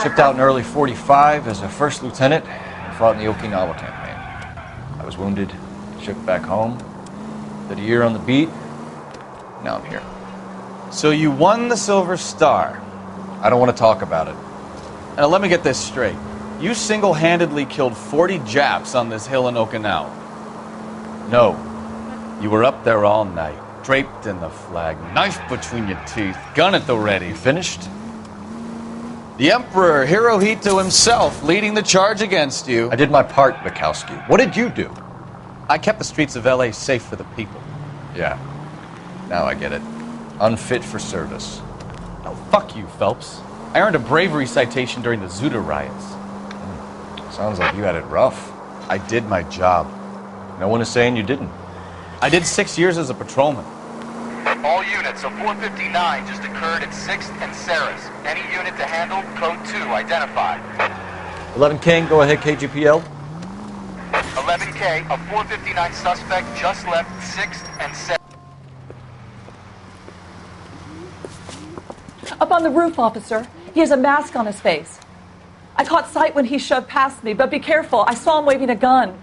Shipped out in early '45 as a first lieutenant and fought in the Okinawa campaign. I was wounded, shipped back home, did a year on the beat. Now I'm here. So you won the Silver Star. I don't want to talk about it. Now let me get this straight. You single-handedly killed 40 Japs on this hill in Okinawa. No. You were up there all night, draped in the flag, knife between your teeth, gun at the ready. Finished? The Emperor Hirohito himself leading the charge against you. I did my part, Bukowski. What did you do? I kept the streets of L.A. safe for the people. Yeah. Now I get it. Unfit for service. Oh, fuck you, Phelps. I earned a bravery citation during the Zuda riots. Sounds like you had it rough. I did my job. No one is saying you didn't. I did 6 years as a patrolman. All units, a 459 just occurred at 6th and Saris. Any unit to handle, code 2 identified. 11 King, go ahead, KGPL. 11K, a 459 suspect just left 6th and Saris. Up on the roof, officer. He has a mask on his face. I caught sight when he shoved past me, but be careful. I saw him waving a gun.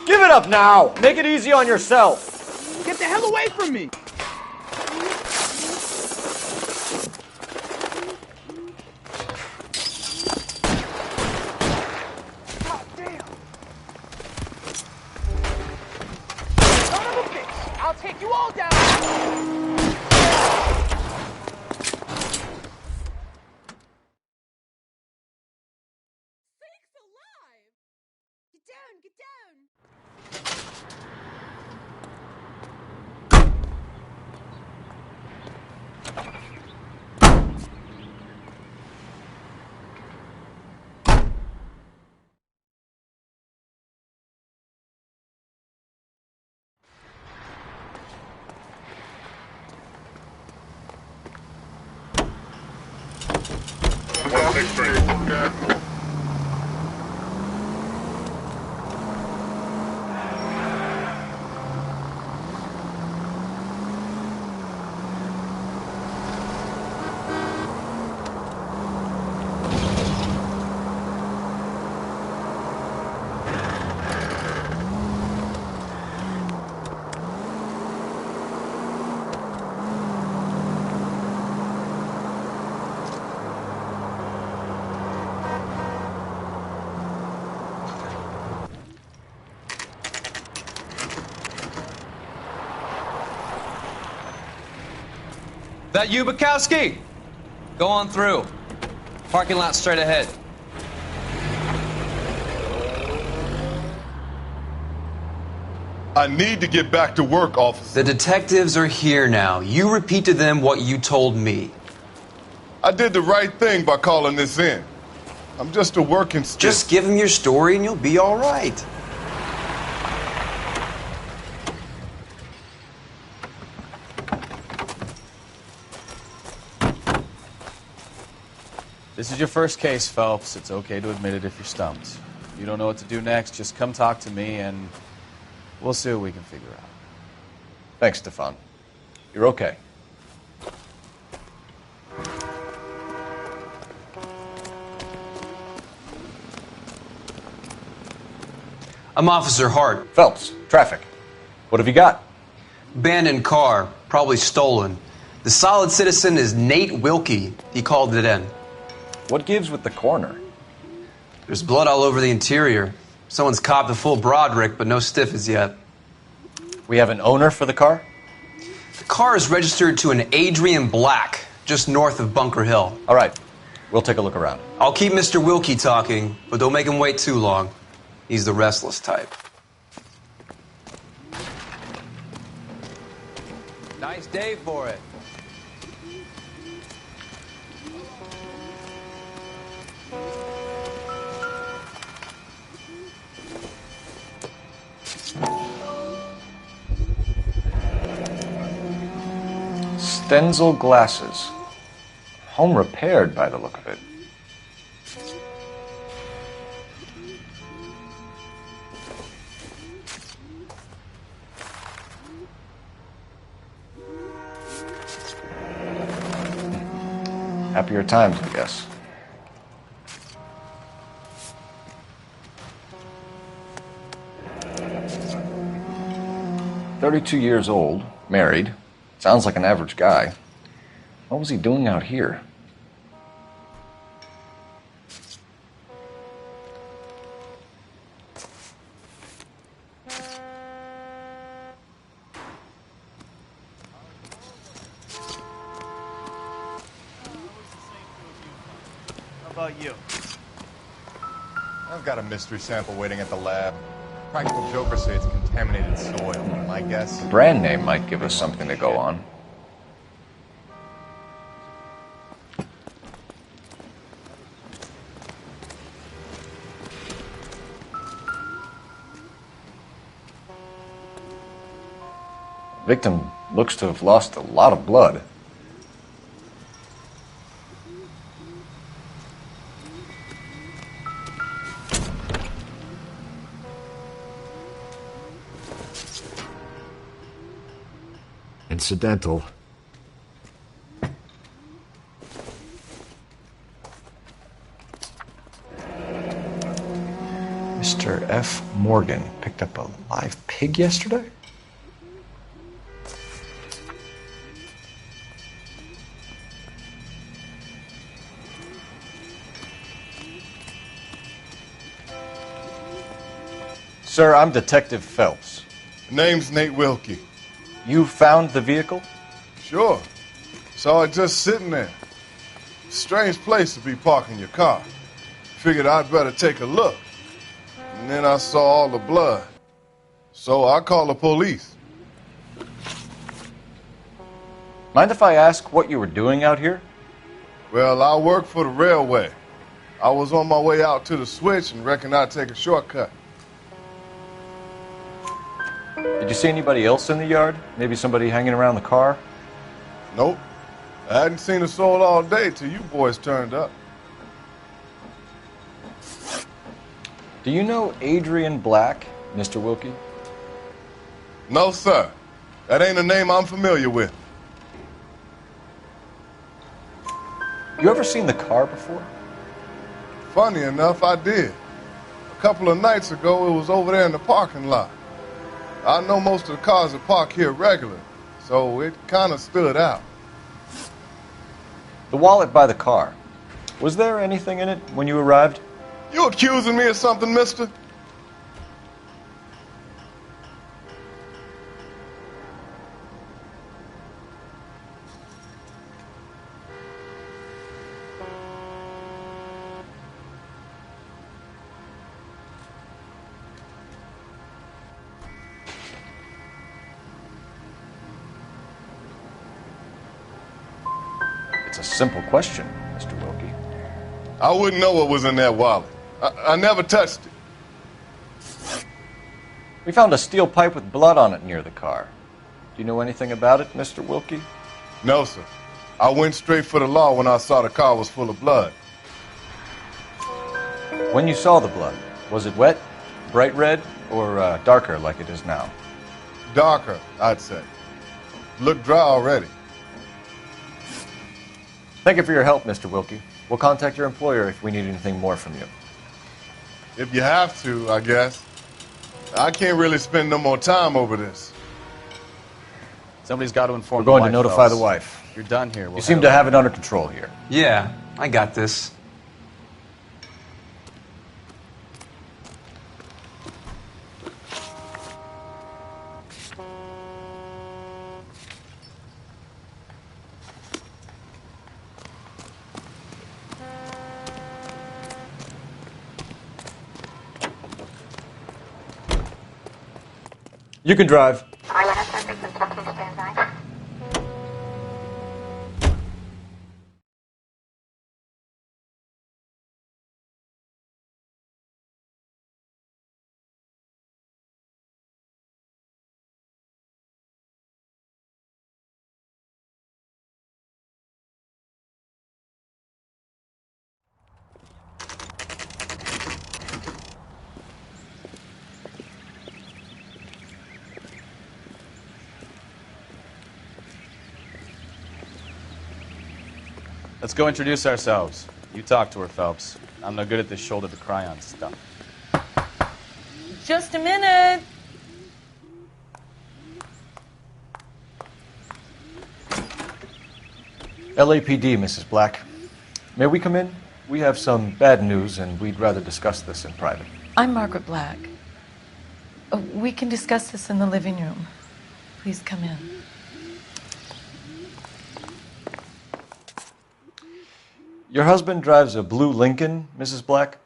Give it up now! Make it easy on yourself! Get the hell away from me! God damn! Son of a bitch! I'll take you all down! Get down! That you, Bukowski? Go on through. Parking lot straight ahead. I need to get back to work, officer. The detectives are here now. You repeat to them what you told me. I did the right thing by calling this in. I'm just a working stiff. Just give them your story and you'll be all right. This is your first case, Phelps. It's okay to admit it if you're stumped. If you don't know what to do next, just come talk to me and we'll see what we can figure out. Thanks, Stefan. You're okay. I'm Officer Hart. Phelps, traffic. What have you got? Abandoned car, probably stolen. The solid citizen is Nate Wilkie. He called it in. What gives with the coroner? There's blood all over the interior. Someone's copped a full Broderick, but no stiff as yet. We have an owner for the car? The car is registered to an Adrian Black, just north of Bunker Hill. All right. We'll take a look around. I'll keep Mr. Wilkie talking, but don't make him wait too long. He's the restless type. Nice day for it. Stenzel glasses. Home repaired by the look of it. Happier times, I guess. "32 years old, married. Sounds like an average guy. What was he doing out here?" How about you? I've got a mystery sample waiting at the lab. Practical Jokers say it's contaminated soil. My guess? The brand name might give us something to go on. The victim looks to have lost a lot of blood. incidental. Mr. F. Morgan picked up a live pig yesterday? Sir, I'm Detective Phelps. Name's Nate Wilkie. You found the vehicle? Sure. Saw it just sitting there. Strange place to be parking your car. Figured I'd better take a look. And then I saw all the blood. So I called the police. Mind if I ask what you were doing out here? Well, I work for the railway. I was on my way out to the switch and reckoned I'd take a shortcut. Did you see anybody else in the yard? Maybe somebody hanging around the car? Nope. I hadn't seen a soul all day till you boys turned up. Do you know Adrian Black, Mr. Wilkie? No, sir. That ain't a name I'm familiar with. You ever seen the car before? Funny enough, I did. A couple of nights ago, it was over there in the parking lot. I know most of the cars that park here regular, so it kind of stood out. The wallet by the car. Was there anything in it when you arrived? You accusing me of something, mister? It's a simple question, Mr. Wilkie. I wouldn't know what was in that wallet. I never touched it. We found a steel pipe with blood on it near the car. Do you know anything about it, Mr. Wilkie? No, sir. I went straight for the law when I saw the car was full of blood. When you saw the blood, was it wet, bright red, or darker like it is now? Darker, I'd say. Looked dry already. Thank you for your help, Mr. Wilkie. We'll contact your employer if we need anything more from you. If you have to, I guess. I can't really spend no more time over this. Somebody's got to inform We're going the to wife, notify fellas. the wife. You're done here. You seem to have it under control here. Yeah, I got this. You can drive. Let's go introduce ourselves. You talk to her, Phelps. I'm no good at this shoulder to cry on stuff. Just a minute. LAPD, Mrs. Black. May we come in? We have some bad news, and we'd rather discuss this in private. I'm Margaret Black. We can discuss this in the living room. Please come in. Your husband drives a blue Lincoln, Mrs. Black?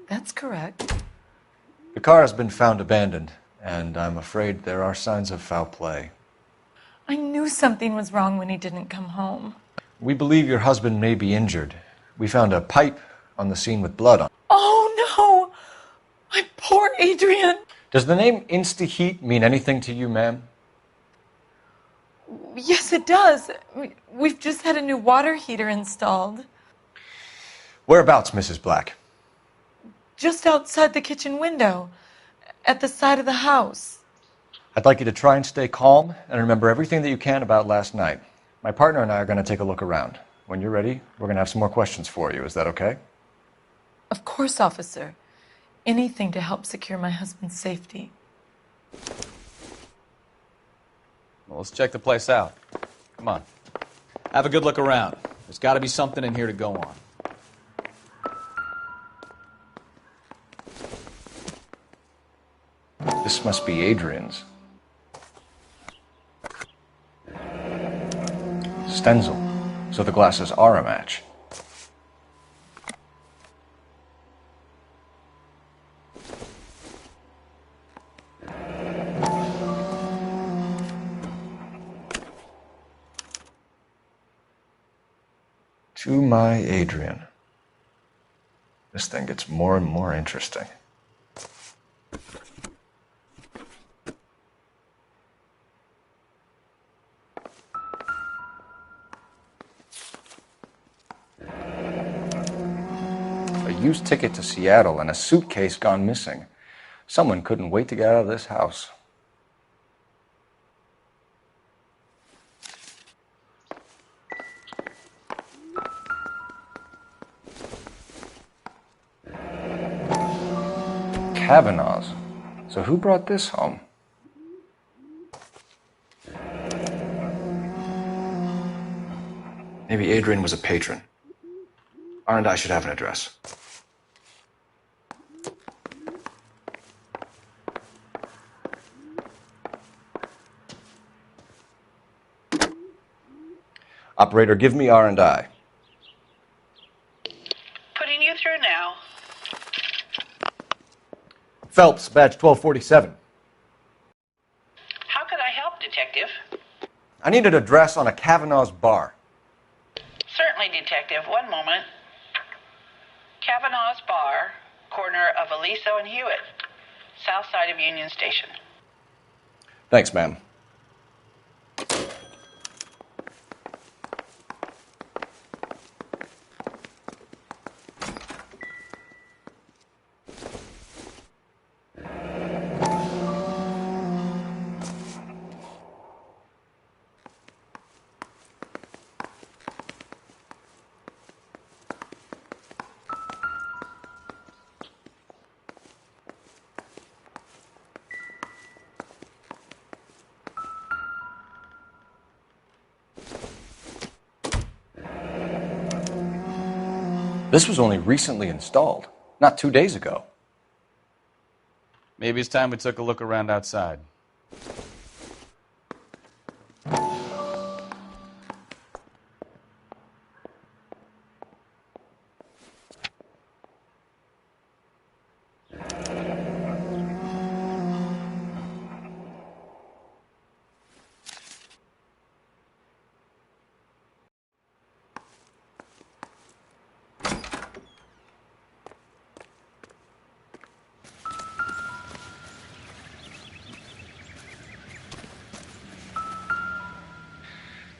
That's correct. The car has been found abandoned, and I'm afraid there are signs of foul play. I knew something was wrong when he didn't come home. We believe your husband may be injured. We found a pipe on the scene with blood on it. Oh, no! My poor Adrian! Does the name InstaHeat mean anything to you, ma'am? Yes, it does. We've just had a new water heater installed. Whereabouts, Mrs. Black? Just outside the kitchen window, at the side of the house. I'd like you to try and stay calm and remember everything that you can about last night. My partner and I are going to take a look around. When you're ready, we're going to have some more questions for you. Is that okay? Of course, officer. Anything to help secure my husband's safety. Well, let's check the place out. Come on. Have a good look around. There's got to be something in here to go on. This must be Adrian's. Stenzel. So the glasses are a match. To my Adrian. This thing gets more and more interesting. A used ticket to Seattle and a suitcase gone missing. Someone couldn't wait to get out of this house. Kavanaugh's. So who brought this home? Maybe Adrian was a patron. Aren't I should have an address. Operator, give me R&I. Putting you through now. Phelps, badge 1247. How could I help, Detective? I need an address on a Kavanaugh's bar. Certainly, Detective. One moment. Kavanaugh's Bar, corner of Aliso and Hewitt, south side of Union Station. Thanks, ma'am. This was only recently installed, not 2 days ago. Maybe it's time we took a look around outside.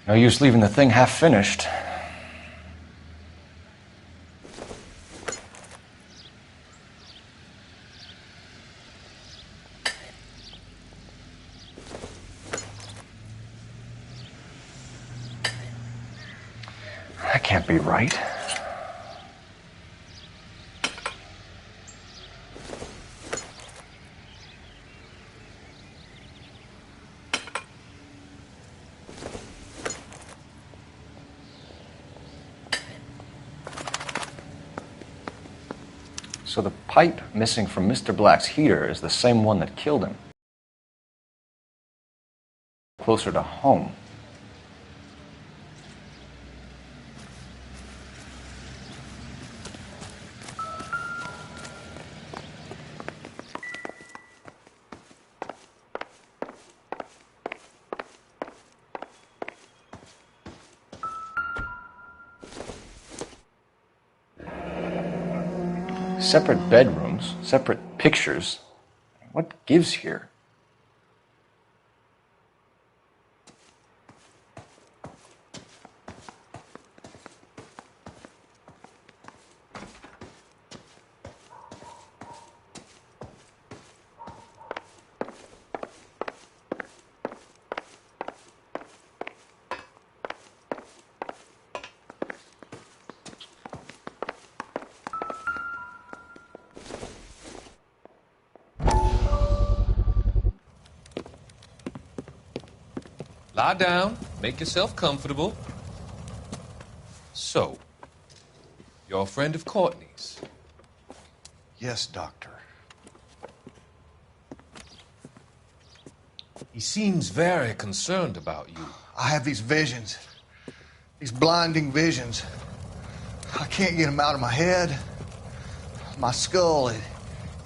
No use leaving the thing half finished. That can't be right. So the pipe missing from Mr. Black's heater is the same one that killed him. Closer to home. Separate bedrooms, separate pictures. What gives here? Lie down. Make yourself comfortable. So, you're a friend of Courtney's? Yes, Doctor. He seems very concerned about you. I have these visions. These blinding visions. I can't get them out of my head. My skull, it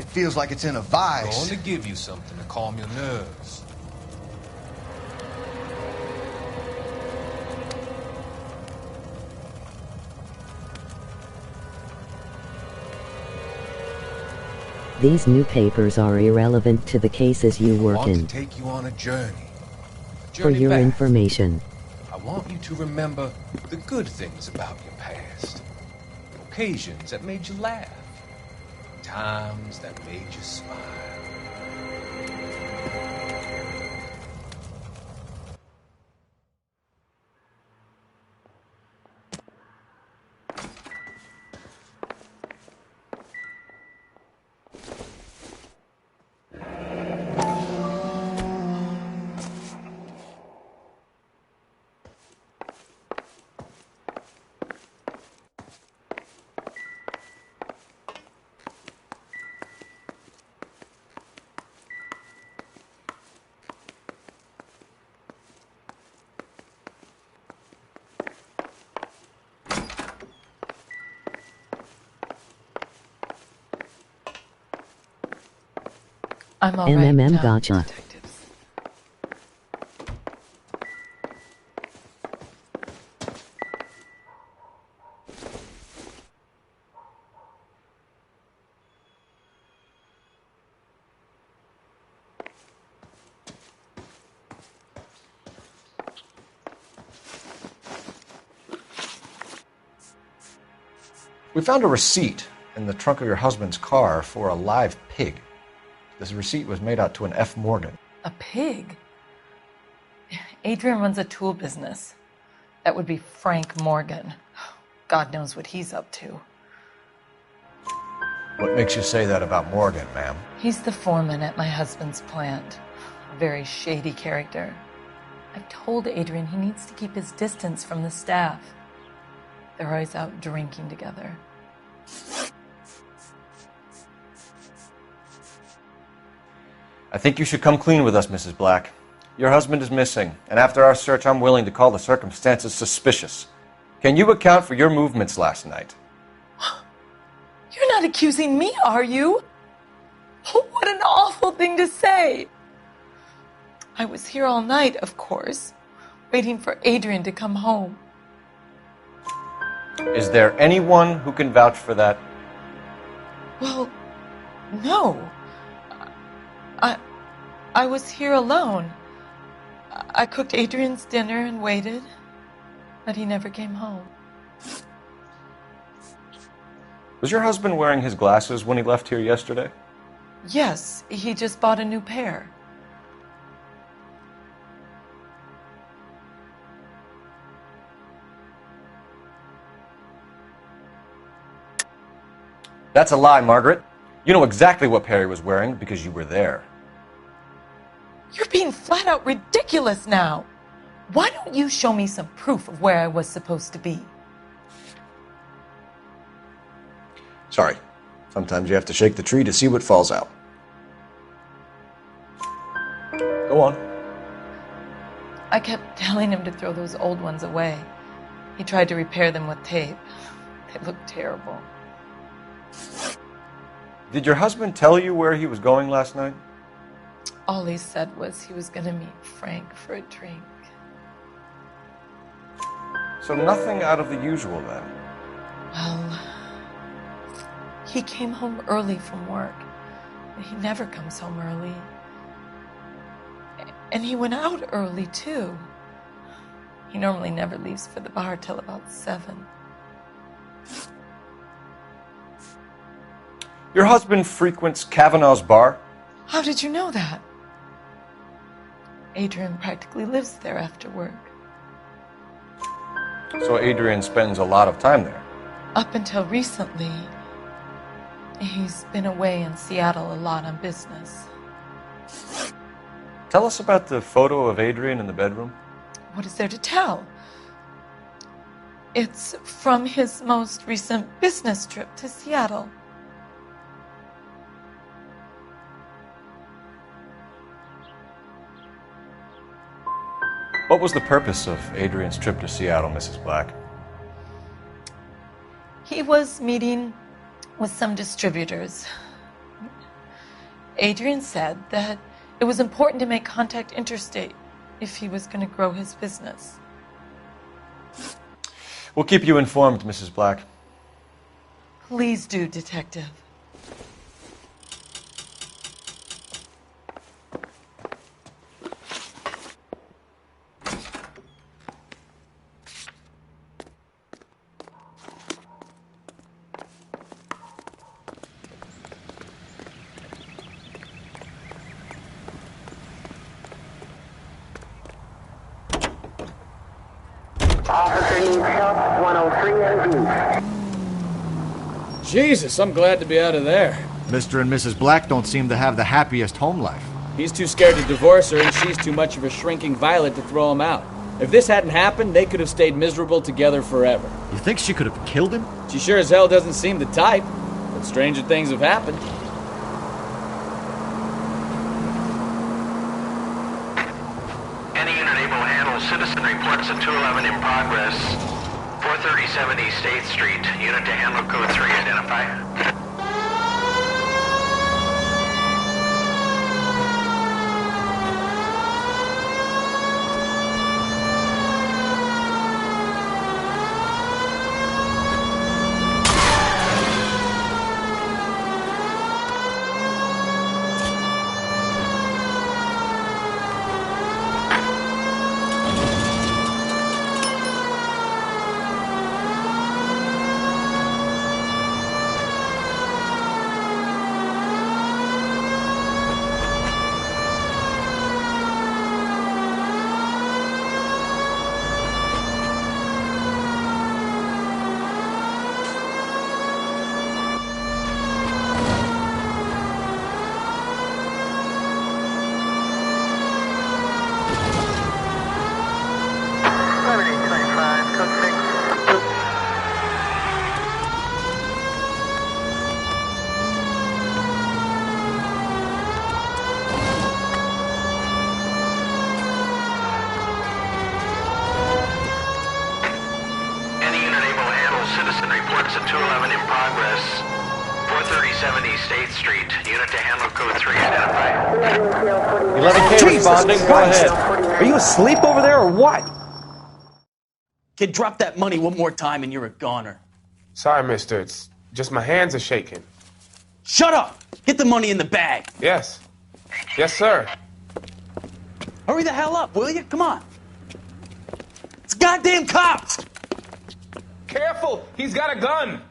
feels like it's in a vice. I'm going to give you something to calm your nerves. These new papers are irrelevant to the cases you I work want in. to take you on a journey. For your back. information, I want you to remember the good things about your past. Occasions that made you laugh. Times that made you smile. I'm all right. MMM gotcha. We found a receipt in the trunk of your husband's car for a live pig. This receipt was made out to an F. Morgan. A pig? Adrian runs a tool business. That would be Frank Morgan. God knows what he's up to. What makes you say that about Morgan, ma'am? He's the foreman at my husband's plant. A very shady character. I've told Adrian he needs to keep his distance from the staff. They're always out drinking together. I think you should come clean with us, Mrs. Black. Your husband is missing, and after our search, I'm willing to call the circumstances suspicious. Can you account for your movements last night? You're not accusing me, are you? What an awful thing to say. I was here all night, of course, waiting for Adrian to come home. Is there anyone who can vouch for that? Well, no. I was here alone. I cooked Adrian's dinner and waited, but he never came home. Was your husband wearing his glasses when he left here yesterday? Yes, he just bought a new pair. That's a lie, Margaret. You know exactly what pair he was wearing because you were there. You're being flat out ridiculous now. Why don't you show me some proof of where I was supposed to be? Sorry. Sometimes you have to shake the tree to see what falls out. Go on. I kept telling him to throw those old ones away. He tried to repair them with tape. They looked terrible. Did your husband tell you where he was going last night? All he said was he was going to meet Frank for a drink. So nothing out of the usual then? Well, he came home early from work. He never comes home early. And he went out early, too. He normally never leaves for the bar till about 7. Your husband frequents Kavanaugh's bar? How did you know that? Adrian practically lives there after work. So Adrian spends a lot of time there? Up until recently, he's been away in Seattle a lot on business. Tell us about the photo of Adrian in the bedroom. What is there to tell? It's from his most recent business trip to Seattle. What was the purpose of Adrian's trip to Seattle, Mrs. Black? He was meeting with some distributors. Adrian said that it was important to make contact interstate if he was going to grow his business. We'll keep you informed, Mrs. Black. Please do, Detective. Officer needs help, 103 and Jesus, I'm glad to be out of there. Mr. and Mrs. Black don't seem to have the happiest home life. He's too scared to divorce her, and she's too much of a shrinking violet to throw him out. If this hadn't happened, they could have stayed miserable together forever. You think she could have killed him? She sure as hell doesn't seem the type, but stranger things have happened. Any unit able to handle citizen reports at 211 in progress. 437 East 8th Street. Unit to handle code 3. Identify. Citizen reports at 211 in progress. 437 East 8th Street. Unit to handle code 3. Identify. 11K responding. Go ahead. Are you asleep over there or what? Kid, drop that money one more time and you're a goner. Sorry, mister. It's just my hands are shaking. Shut up! Get the money in the bag. Yes. Yes, sir. Hurry the hell up, will you? Come on. It's goddamn cops! Careful! He's got a gun!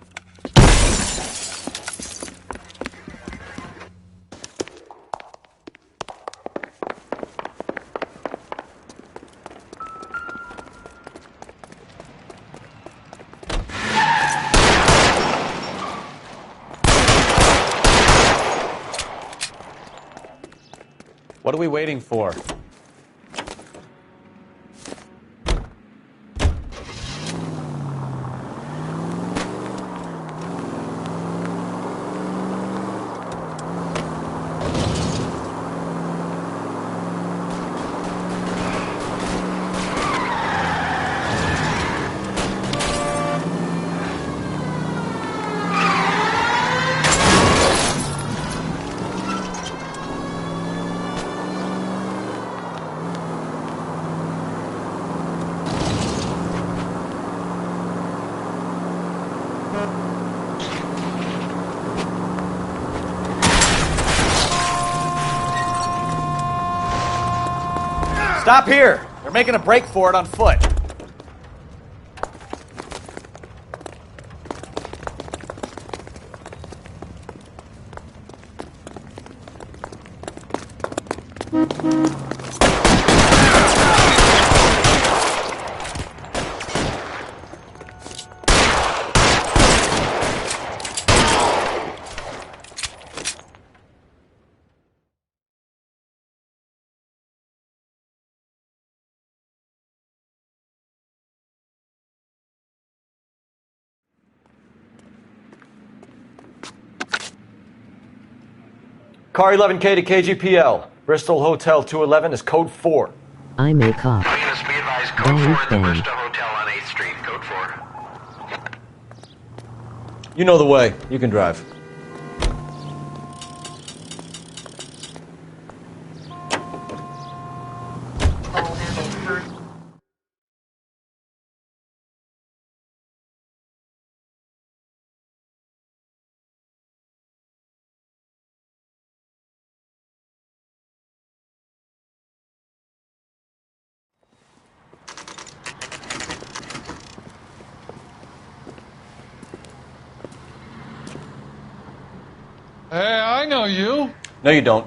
What are we waiting for? Stop here! They're making a break for it on foot. Car 11K to KGPL. Bristol Hotel 211 is code 4. I'm a cop. Units be advised, code Very 4 at the thin. Bristol Hotel on 8th Street, code 4. You know the way. You can drive. Hey, I know you. No, you don't.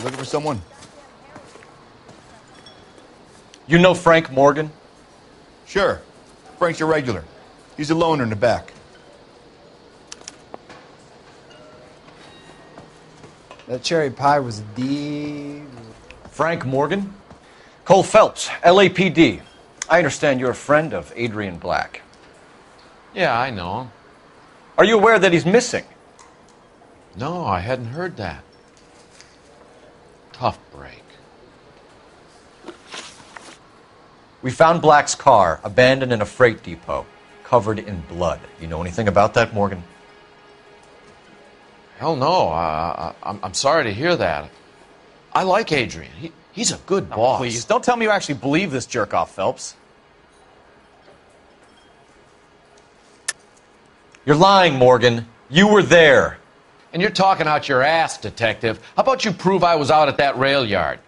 Looking for someone? You know Frank Morgan? Sure. Frank's a regular. He's a loner in the back. That cherry pie was deep. Frank Morgan? Cole Phelps, LAPD. I understand you're a friend of Adrian Black. Yeah, I know him. Are you aware that he's missing? No, I hadn't heard that. Tough break. We found Black's car abandoned in a freight depot, covered in blood. You know anything about that, Morgan? Hell no. I'm sorry to hear that. I like Adrian. He's a good boss. Please, don't tell me you actually believe this jerk-off, Phelps. You're lying, Morgan. You were there. And you're talking out your ass, detective. How about you prove I was out at that rail yard?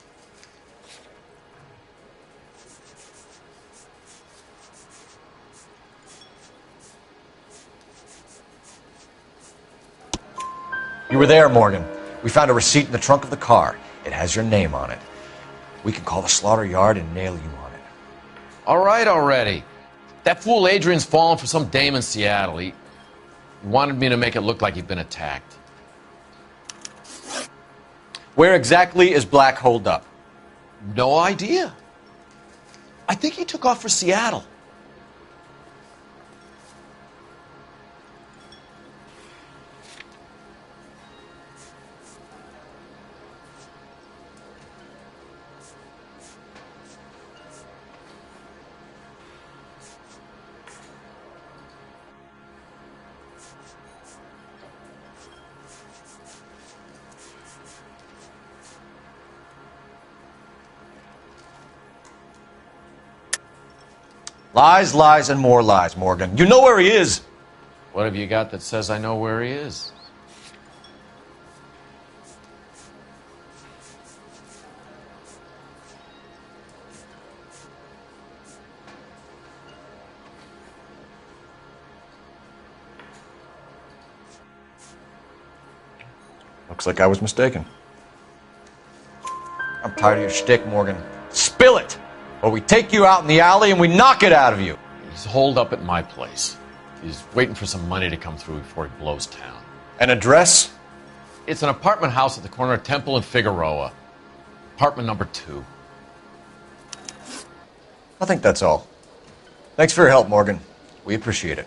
You were there, Morgan. We found a receipt in the trunk of the car. It has your name on it. We can call the slaughter yard and nail you on it. All right already. That fool Adrian's fallen for some dame in Seattle. He wanted me to make it look like he'd been attacked. Where exactly is Black holed up? No idea. I think he took off for Seattle. Lies, lies, and more lies, Morgan. You know where he is. What have you got that says I know where he is? Looks like I was mistaken. I'm tired of your shtick, Morgan. Spill it! Or we take you out in the alley and we knock it out of you. He's holed up at my place. He's waiting for some money to come through before he blows town. An address? It's an apartment house at the corner of Temple and Figueroa. Apartment number 2. I think that's all. Thanks for your help, Morgan. We appreciate it.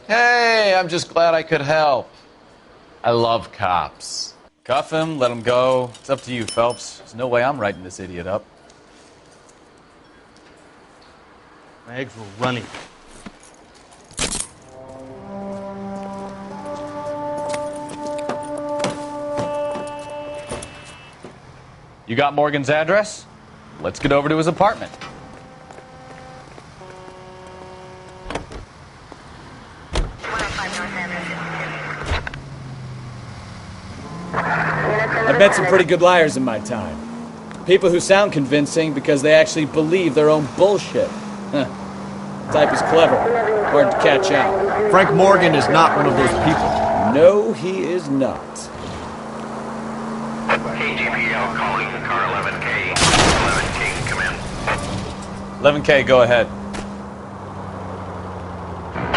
Hey, I'm just glad I could help. I love cops. Cuff him, let him go. It's up to you, Phelps. There's no way I'm writing this idiot up. My eggs were running. You got Morgan's address? Let's get over to his apartment. I've met some pretty good liars in my time. People who sound convincing because they actually believe their own bullshit. Huh. Type is clever, hard to catch out. Frank Morgan is not one of those people. No, he is not. KGPL calling car 11K 11K, go ahead.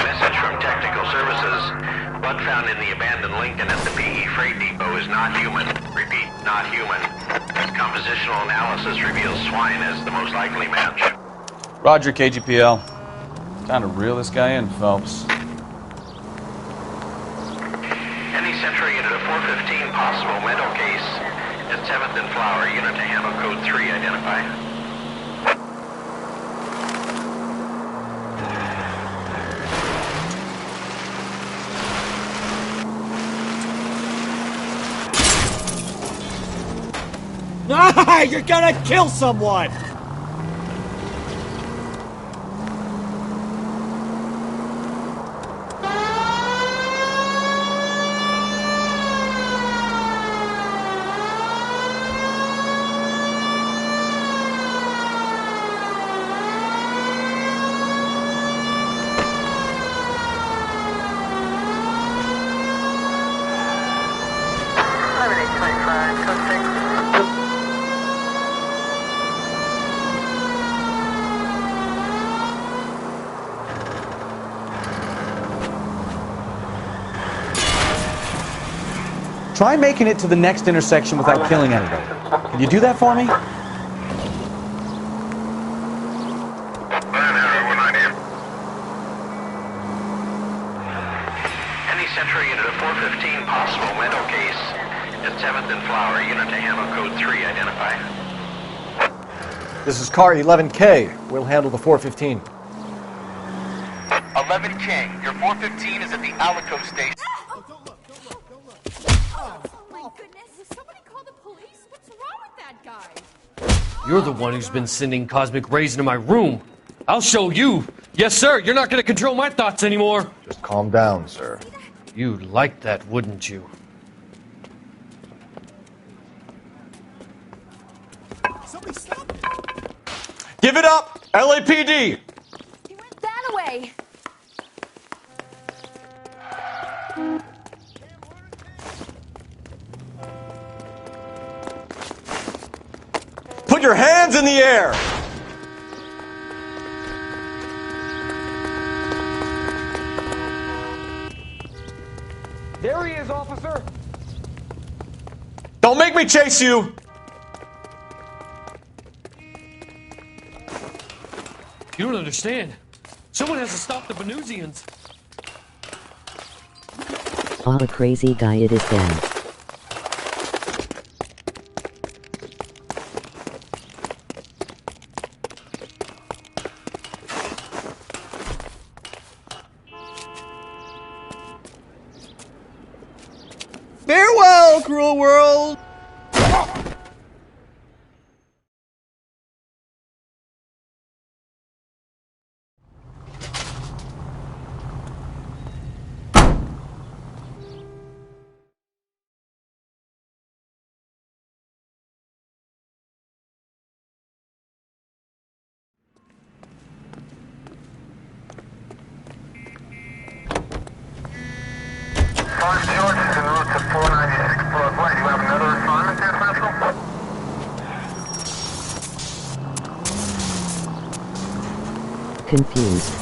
Message from Technical Services. Blood found in the abandoned Lincoln at the PE Freight Depot is not human. Repeat, not human. Compositional analysis reveals swine as the most likely match. Roger, KGPL. Time to reel this guy in, Phelps. Any Central unit of 415 possible mental case at 7th and Flower. Unit to handle code 3 identify. Ah, you're gonna kill someone! Try making it to the next intersection without killing anybody. Can you do that for me? Any Central unit of 415 possible mental case at 7th and Flower. Unit to handle code 3 identify. This is car 11K. We'll handle the 415. 11K, your 415 is at the Alico station. You're the one who's been sending cosmic rays into my room. I'll show you. Yes, sir. You're not going to control my thoughts anymore. Just calm down, sir. You'd like that, wouldn't you? Give it up! LAPD! That away. Put your hands in the air! There he is, officer. Don't make me chase you! You don't understand. Someone has to stop the Venusians. Ah, the crazy guy, it is dead. Farewell, cruel world! George is en route to 496 Broadway. Do you have another assignment there, Central? Confused.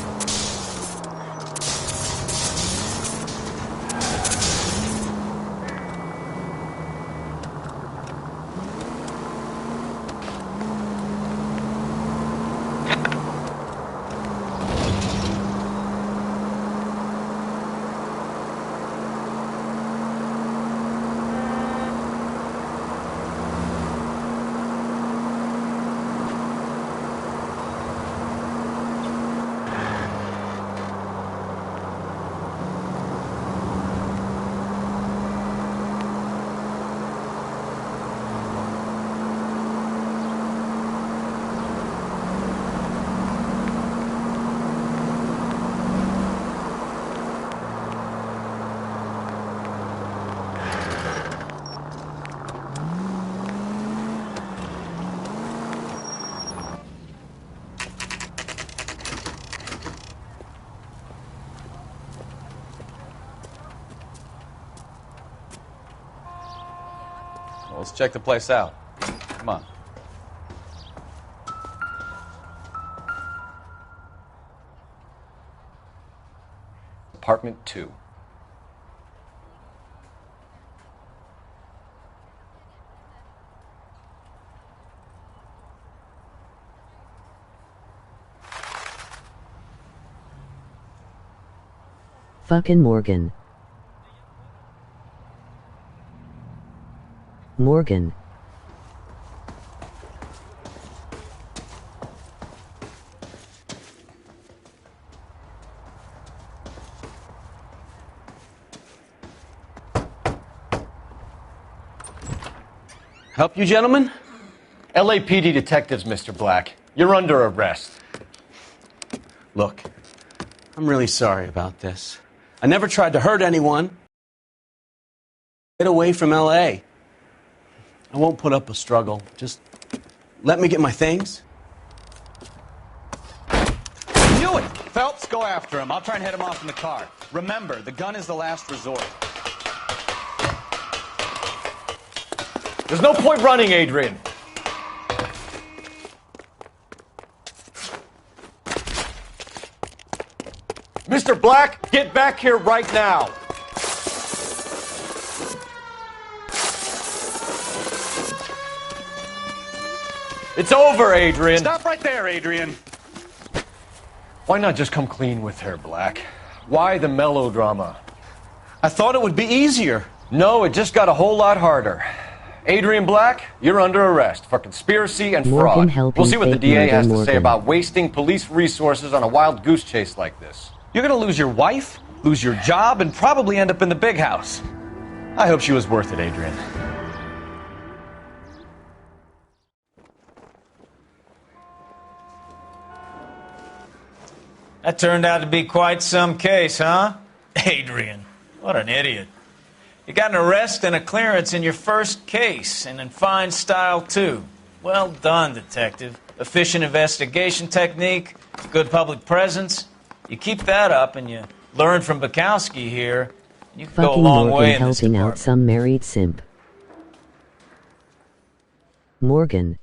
Well, let's check the place out. Come on. Apartment 2. Fucking Morgan. Morgan. Help you, gentlemen? LAPD detectives, Mr. Black. You're under arrest. Look, I'm really sorry about this. I never tried to hurt anyone. Get away from LA. I won't put up a struggle. Just let me get my things. Knew it! Phelps, go after him. I'll try and head him off in the car. Remember, the gun is the last resort. There's no point running, Adrian. Mr. Black, get back here right now. It's over, Adrian. Stop right there, Adrian. Why not just come clean with her, Black? Why the melodrama? I thought it would be easier. No, it just got a whole lot harder. Adrian Black, you're under arrest for conspiracy and Morgan fraud. helping We'll see what the fake DA murder has to say Morgan. about wasting police resources on a wild goose chase like this. You're gonna lose your wife, lose your job, and probably end up in the big house. I hope she was worth it, Adrian. That turned out to be quite some case, huh? Adrian, what an idiot. You got an arrest and a clearance in your first case, and in fine style, too. Well done, detective. Efficient investigation technique, good public presence. You keep that up and you learn from Bukowski here, you can go a Fucking long Morgan way in this helping out department. some married simp. Morgan.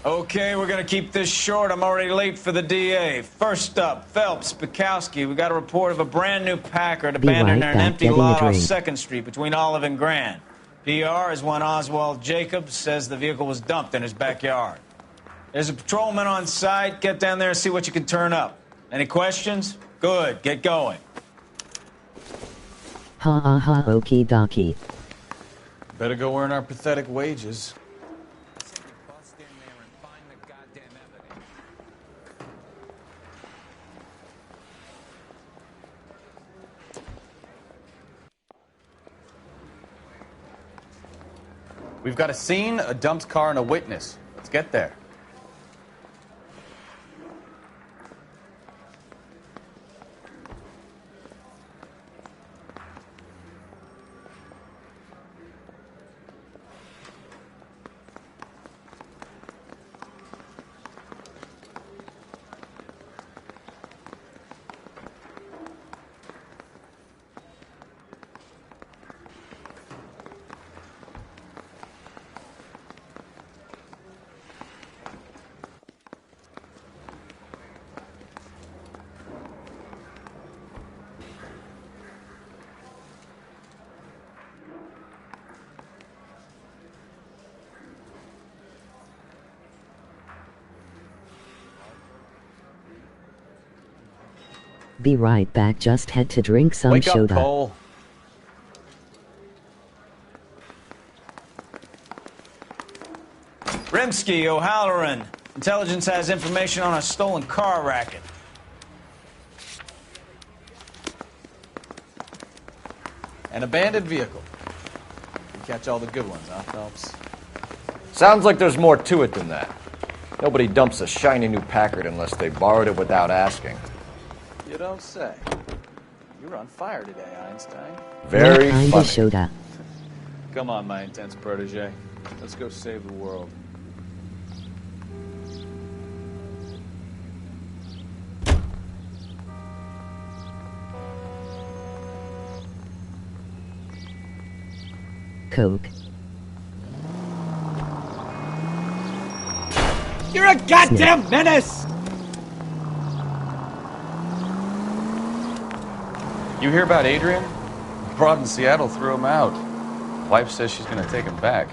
Okay, we're going to keep this short. I'm already late for the DA. First up, Phelps, Bukowski. We got a report of a brand new Packard Be abandoned right in an back, empty getting a lot off drink. 2nd Street between Olive and Grand. PR is one Oswald Jacobs says the vehicle was dumped in his backyard. There's a patrolman on site. Get down there and see what you can turn up. Any questions? Good. Get going. Ha ha ha okie dokie. Better go earn our pathetic wages. We've got a scene, a dumped car, and a witness. Let's get there. Be right back, just had to drink some Wake up, soda. Cole. Rimsky, O'Halloran. Intelligence has information on a stolen car racket. An abandoned vehicle. You catch all the good ones, huh, Phelps? Sounds like there's more to it than that. Nobody dumps a shiny new Packard unless they borrowed it without asking. You don't say. You were on fire today, Einstein. Very funny. Soda. Come on, my intense protege. Let's go save the world. Coke. You're a goddamn menace! You hear about Adrian? Broad in Seattle threw him out. Wife says she's gonna take him back.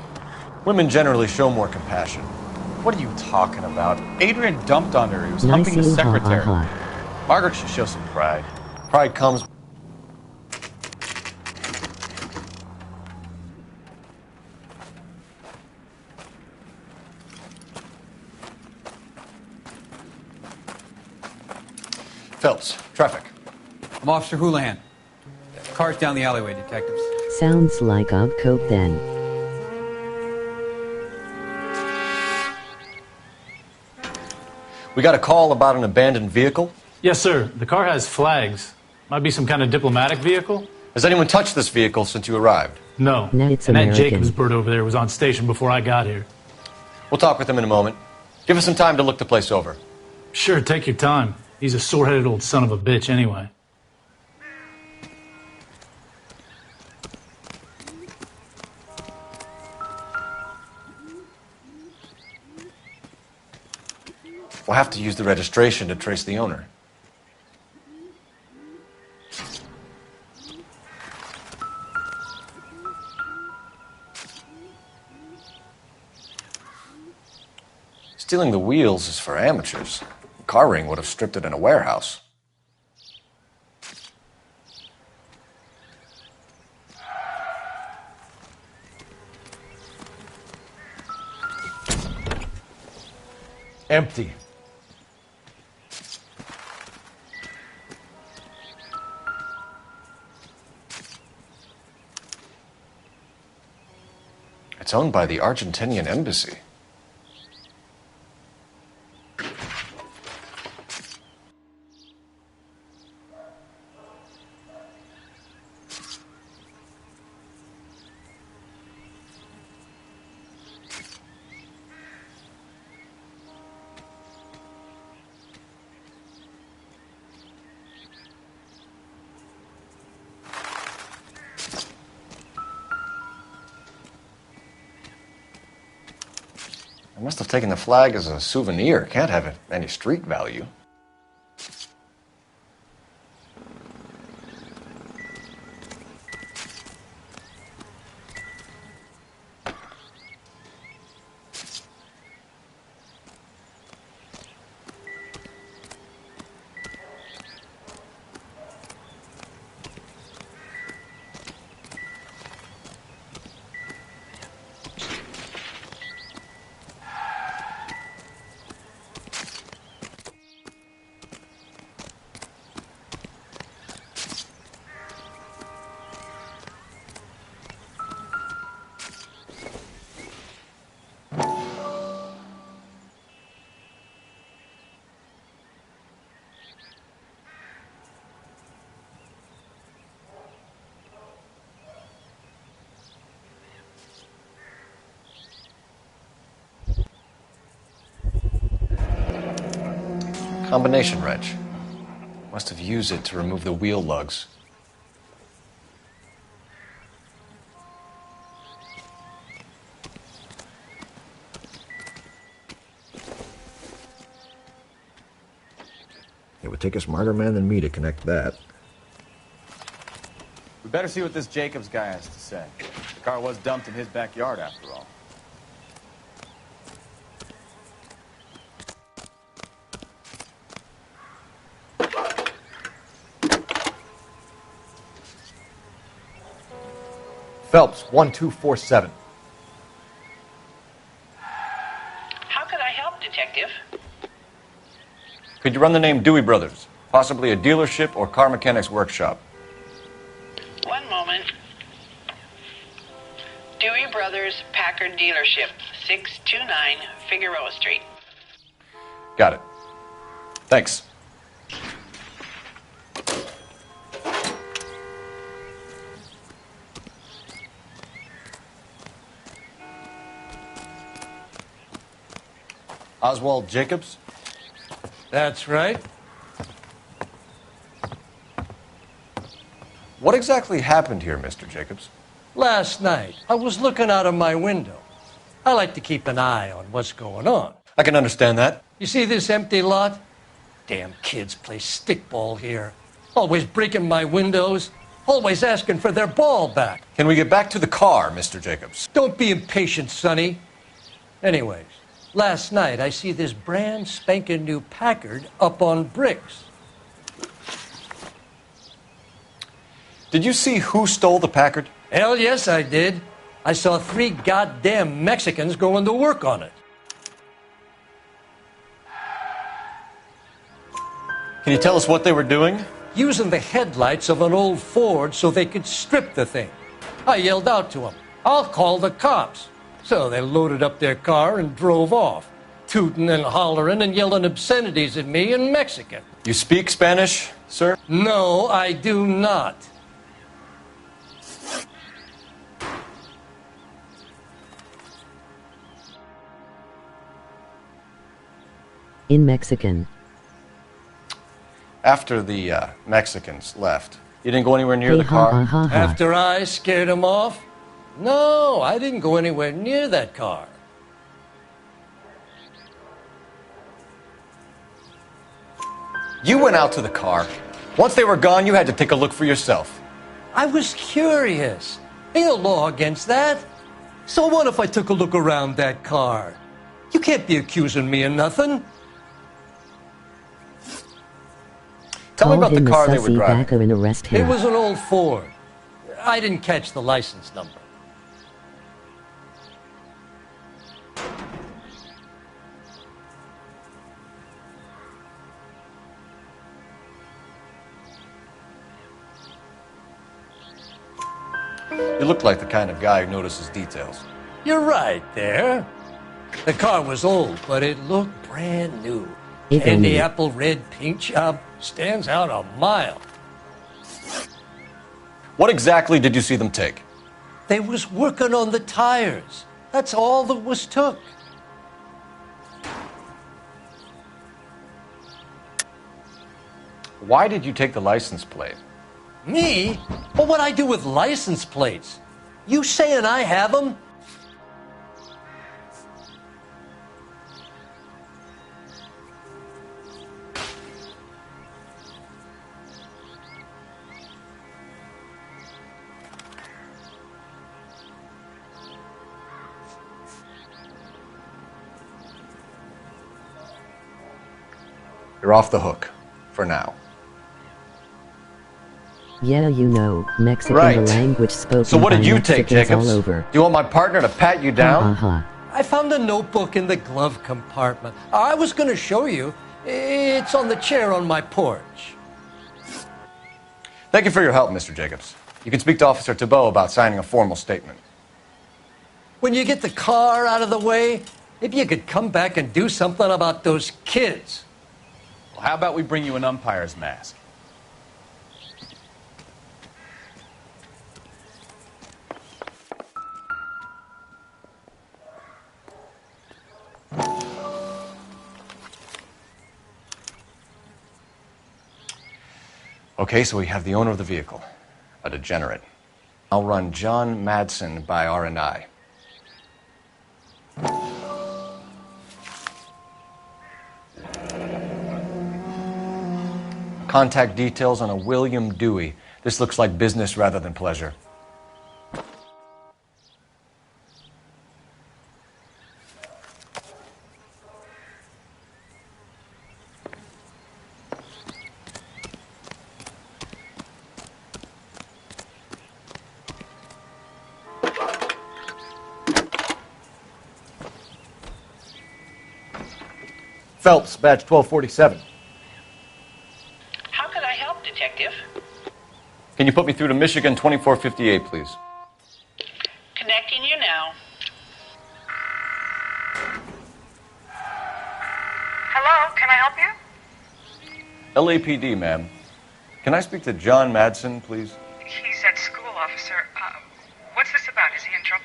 Women generally show more compassion. What are you talking about? Adrian dumped on her. He was humping the secretary. Margaret should show some pride. Pride comes... Phelps, traffic. I'm Officer Houlihan. Car's down the alleyway, detectives. Sounds like of coke then. We got a call about an abandoned vehicle? Yes, sir. The car has flags. Might be some kind of diplomatic vehicle. Has anyone touched this vehicle since you arrived? No. No, it's and American. that Jacobs bird over there was on station before I got here. We'll talk with him in a moment. Give us some time to look the place over. Sure, take your time. He's a sore-headed old son of a bitch anyway. We'll have to use the registration to trace the owner. Stealing the wheels is for amateurs. Car ring would have stripped it in a warehouse. Empty. It's owned by the Argentinian embassy. I must have taken the flag as a souvenir. Can't have any street value. Combination wrench. Must have used it to remove the wheel lugs. It would take a smarter man than me to connect that. We better see what this Jacobs guy has to say. The car was dumped in his backyard, after all. Phelps, 1247. How could I help, Detective? Could you run the name Dewey Brothers? Possibly a dealership or car mechanics workshop. One moment. Dewey Brothers Packard Dealership, 629 Figueroa Street. Got it. Thanks. Oswald Jacobs? That's right. What exactly happened here, Mr. Jacobs? Last night, I was looking out of my window. I like to keep an eye on what's going on. I can understand that. You see this empty lot? Damn kids play stickball here. Always breaking my windows. Always asking for their ball back. Can we get back to the car, Mr. Jacobs? Don't be impatient, Sonny. Anyways, last night I see this brand spanking new Packard up on bricks. Did you see who stole the Packard? Hell yes, I did. I saw 3 goddamn Mexicans going to work on it. Can you tell us what they were doing? Using the headlights of an old Ford so they could strip the thing. I yelled out to them, "I'll call the cops." So they loaded up their car and drove off, tooting and hollering and yelling obscenities at me in Mexican. You speak Spanish, sir? No, I do not. In Mexican. After the Mexicans left, you didn't go anywhere near the car? After I scared them off? No, I didn't go anywhere near that car. You went out to the car. Once they were gone, you had to take a look for yourself. I was curious. Ain't no law against that. So what if I took a look around that car? You can't be accusing me of nothing. Tell me about Call the him a car they were sussy driving. backer and arrest him. It was an old Ford. I didn't catch the license number. You look like the kind of guy who notices details. You're right there. The car was old, but it looked brand new. If And only. the apple red paint job stands out a mile. What exactly did you see them take? They was working on the tires. That's all that was took. Why did you take the license plate? Me? Well, what I do with license plates? You saying I have them? You're off the hook. For now. Yeah, you know, Mexican Right. the language spoken So what by did you take, Mexicans Jacobs? all over. Do you want my partner to pat you down? I found a notebook in the glove compartment. I was going to show you. It's on the chair on my porch. Thank you for your help, Mr. Jacobs. You can speak to Officer Thibault about signing a formal statement. When you get the car out of the way, if you could come back and do something about those kids. Well, how about we bring you an umpire's mask? Okay, so we have the owner of the vehicle, a degenerate. I'll run John Madsen by R&I. Contact details on a William Dewey. This looks like business rather than pleasure. Phelps, badge 1247. How could I help, Detective? Can you put me through to Michigan 2458, please? Connecting you now. Hello, can I help you? LAPD, ma'am. Can I speak to John Madsen, please? He's at school, officer. What's this about? Is he in trouble?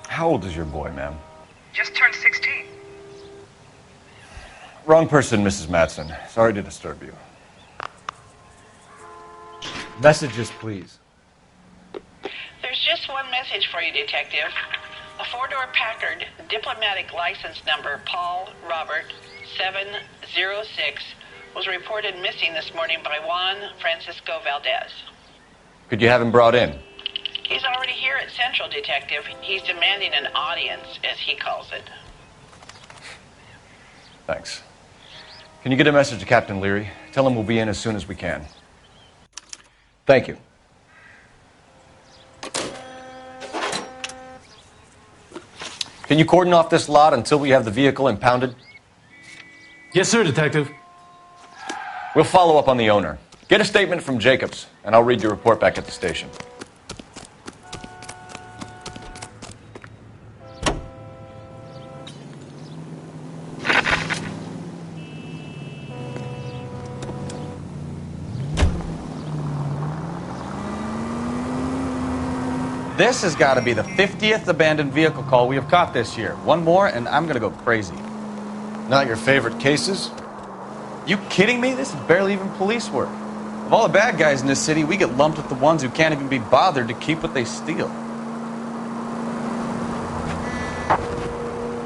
How old is your boy, ma'am? Just turned 16. Wrong person, Mrs. Madsen. Sorry to disturb you. Messages, please. There's just one message for you, Detective. A four-door Packard, diplomatic license number Paul Robert 706, was reported missing this morning by Juan Francisco Valdez. Could you have him brought in? He's already here at Central, Detective. He's demanding an audience, as he calls it. Thanks. Can you get a message to Captain Leary? Tell him we'll be in as soon as we can. Thank you. Can you cordon off this lot until we have the vehicle impounded? Yes, sir, Detective. We'll follow up on the owner. Get a statement from Jacobs, and I'll read your report back at the station. This has got to be the 50th abandoned vehicle call we have caught this year. One more, and I'm going to go crazy. Not your favorite cases? You kidding me? This is barely even police work. Of all the bad guys in this city, we get lumped with the ones who can't even be bothered to keep what they steal.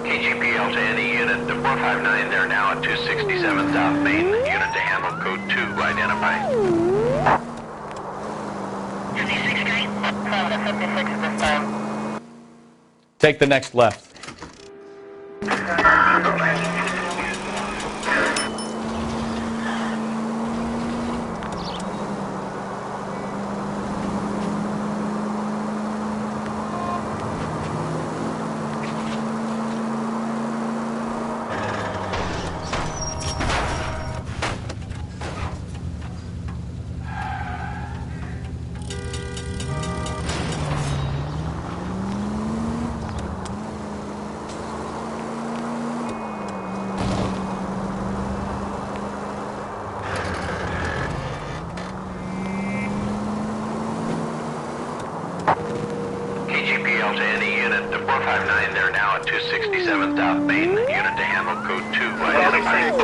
KGPL to any unit. The 459, they're now at 267 South Main. Unit to handle code 2 identified. 56 Street, 56 at this time. Take the next left. KGPL to any unit. The 459, they're now at 267 South Main. Unit to handle code 2 identified.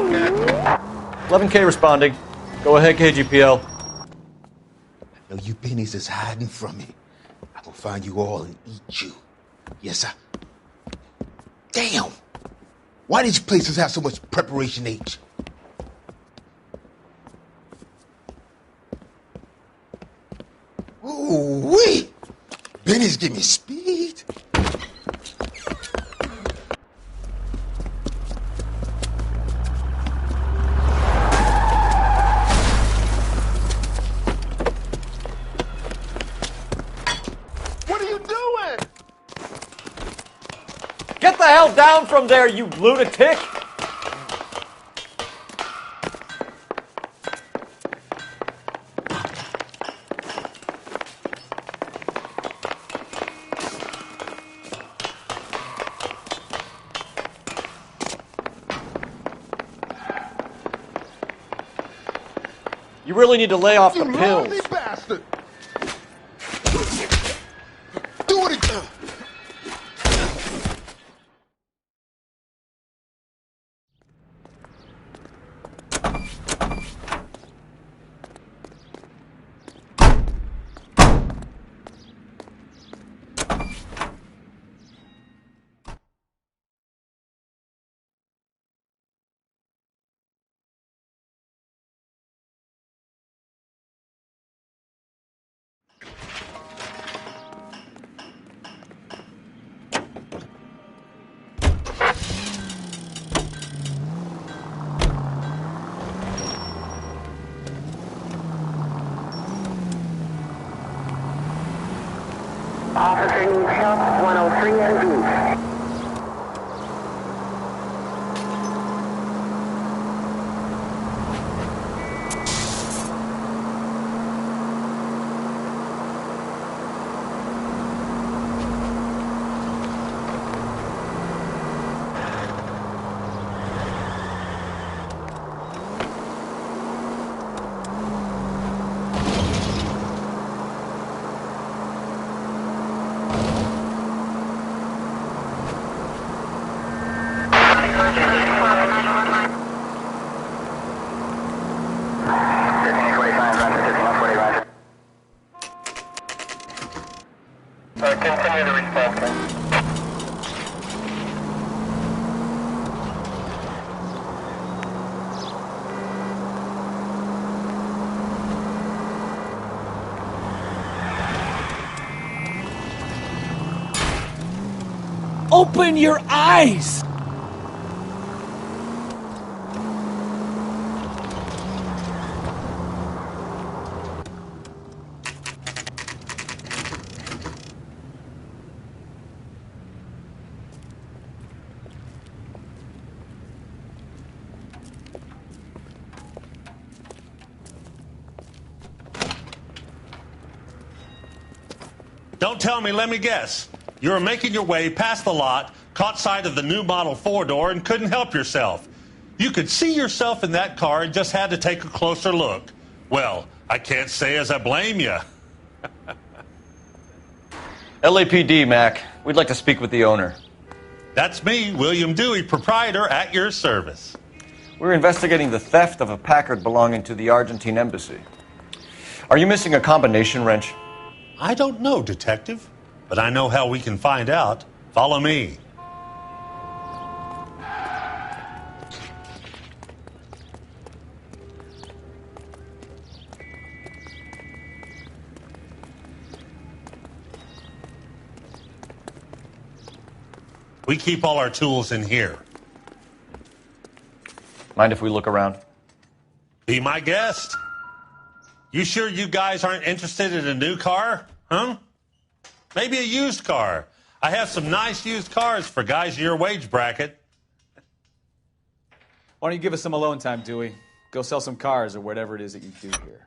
11K responding. Go ahead, KGPL. Now you pennies is hiding from me. I will find you all and eat you. Yes, sir. Damn! Why these places have so much preparation H? Ooh, wee! Benny's give me speed. What are you doing? Get the hell down from there, you lunatic! You really need to lay off the pills. Lonely bastard! Do it again! Officer needs help, 103 and B. Continue to respond. Open your eyes! Don't tell me, let me guess. You were making your way past the lot, caught sight of the new model four-door, and couldn't help yourself. You could see yourself in that car and just had to take a closer look. Well, I can't say as I blame you. LAPD, Mac. We'd like to speak with the owner. That's me, William Dewey, proprietor, at your service. We're investigating the theft of a Packard belonging to the Argentine embassy. Are you missing a combination wrench? I don't know, Detective, but I know how we can find out. Follow me. We keep all our tools in here. Mind if we look around? Be my guest. You sure you guys aren't interested in a new car? Huh? Maybe a used car. I have some nice used cars for guys in your wage bracket. Why don't you give us some alone time, Dewey? Go sell some cars or whatever it is that you do here.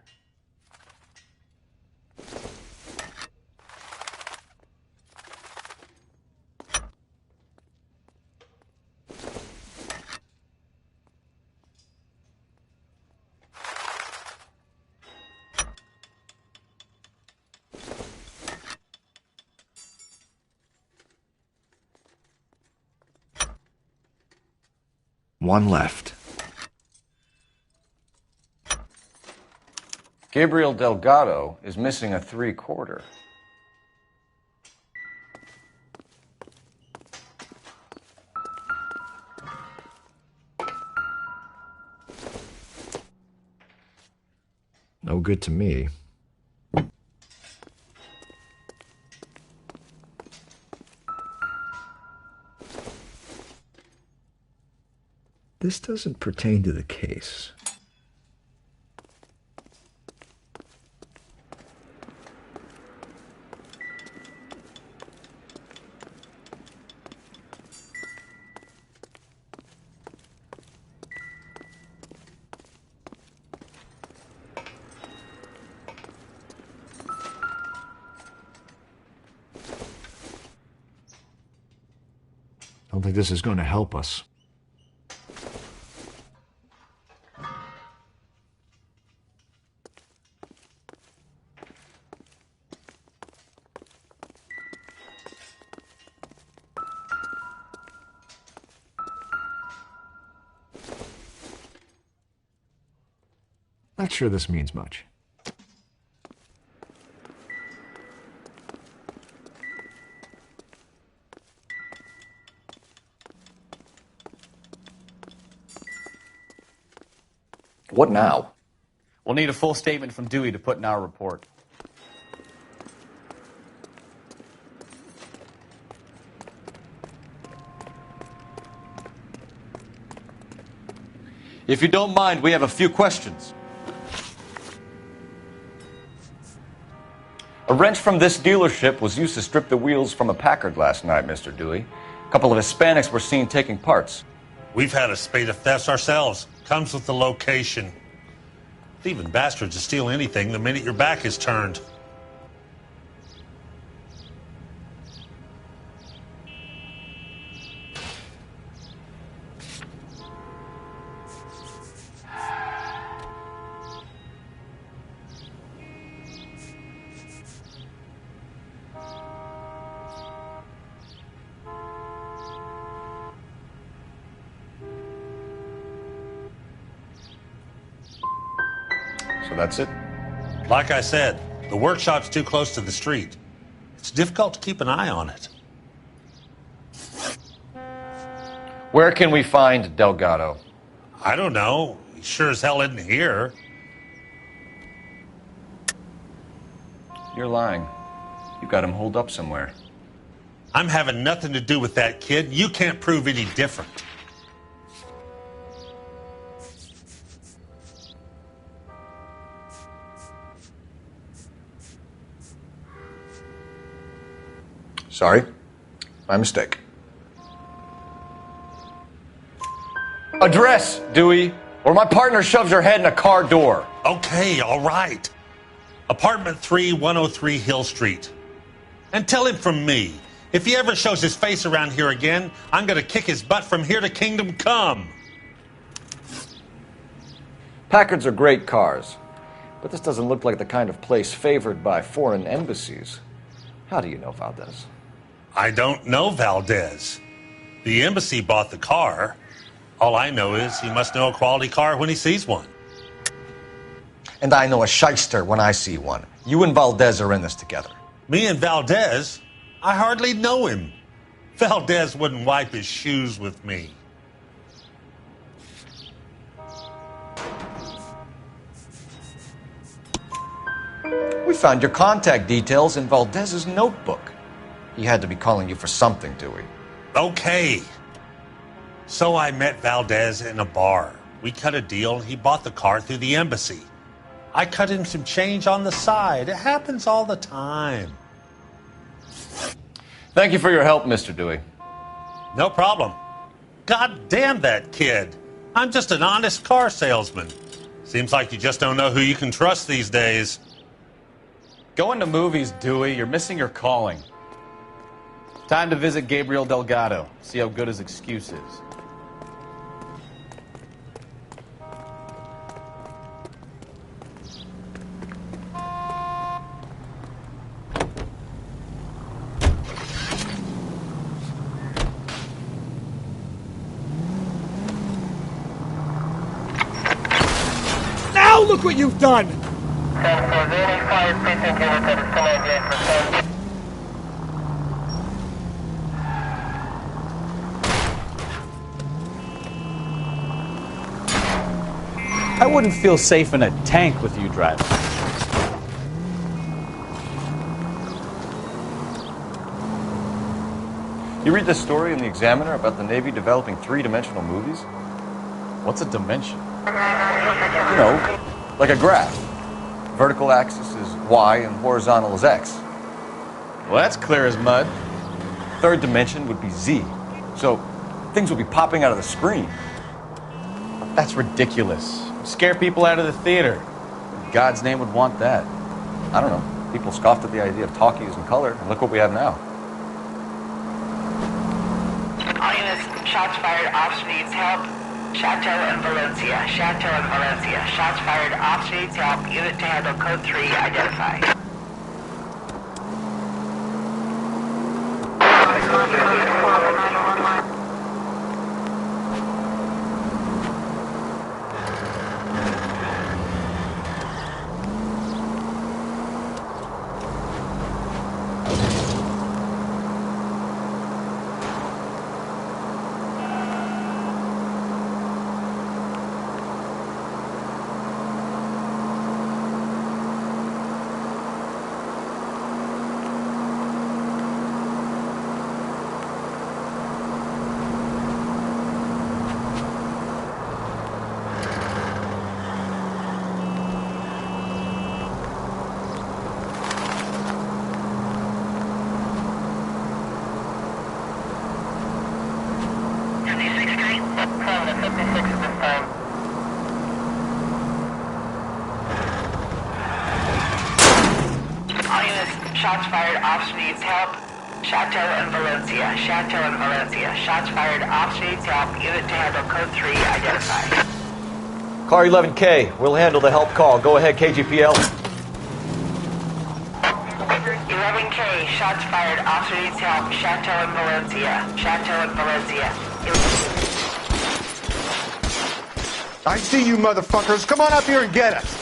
One left. Gabriel Delgado is missing a 3/4. No good to me. This doesn't pertain to the case. I don't think this is going to help us. Not sure this means much. What now? We'll need a full statement from Dewey to put in our report. If you don't mind, we have a few questions. A wrench from this dealership was used to strip the wheels from a Packard last night, Mr. Dewey. A couple of Hispanics were seen taking parts. We've had a spate of thefts ourselves. Comes with the location. Thieving bastards to steal anything the minute your back is turned. So that's it? Like I said, the workshop's too close to the street. It's difficult to keep an eye on it. Where can we find Delgado? I don't know. He sure as hell isn't here. You're lying. You got him holed up somewhere. I'm having nothing to do with that kid. You can't prove any different. Sorry. My mistake. Address, Dewey, or my partner shoves her head in a car door. Okay, all right. Apartment 3, 103 Hill Street. And tell him from me, if he ever shows his face around here again, I'm going to kick his butt from here to Kingdom Come. Packards are great cars, but this doesn't look like the kind of place favored by foreign embassies. How do you know Valdez? I don't know Valdez. The embassy bought the car. All I know is he must know a quality car when he sees one. And I know a shyster when I see one. You and Valdez are in this together. Me and Valdez? I hardly know him. Valdez wouldn't wipe his shoes with me. We found your contact details in Valdez's notebook. He had to be calling you for something, Dewey. Okay. So I met Valdez in a bar. We cut a deal, and he bought the car through the embassy. I cut him some change on the side. It happens all the time. Thank you for your help, Mr. Dewey. No problem. God damn that kid. I'm just an honest car salesman. Seems like you just don't know who you can trust these days. Going to movies, Dewey. You're missing your calling. Time to visit Gabriel Delgado. See how good his excuse is. Now look what you've done! I wouldn't feel safe in a tank with you driving. You read this story in the Examiner about the Navy developing three-dimensional movies? What's a dimension? You know, like a graph. Vertical axis is Y and horizontal is X. Well, that's clear as mud. Third dimension would be Z. So things would be popping out of the screen. That's ridiculous. Scare people out of the theater. In God's name would want that. I don't know. People scoffed at the idea of talkies in color, and look what we have now. All units, shots fired, officer needs help. Chateau and Valencia. Chateau and Valencia. Shots fired, officer needs help. Unit to handle code 3 identified. Shots fired, officer needs help. Chateau and Valencia. Chateau and Valencia. Shots fired, officer needs help. Unit to handle code 3 identified. Car 11K, we'll handle the help call. Go ahead, KGPL. 11K, shots fired, officer needs help. Chateau and Valencia. Chateau and Valencia. I see you motherfuckers. Come on up here and get us.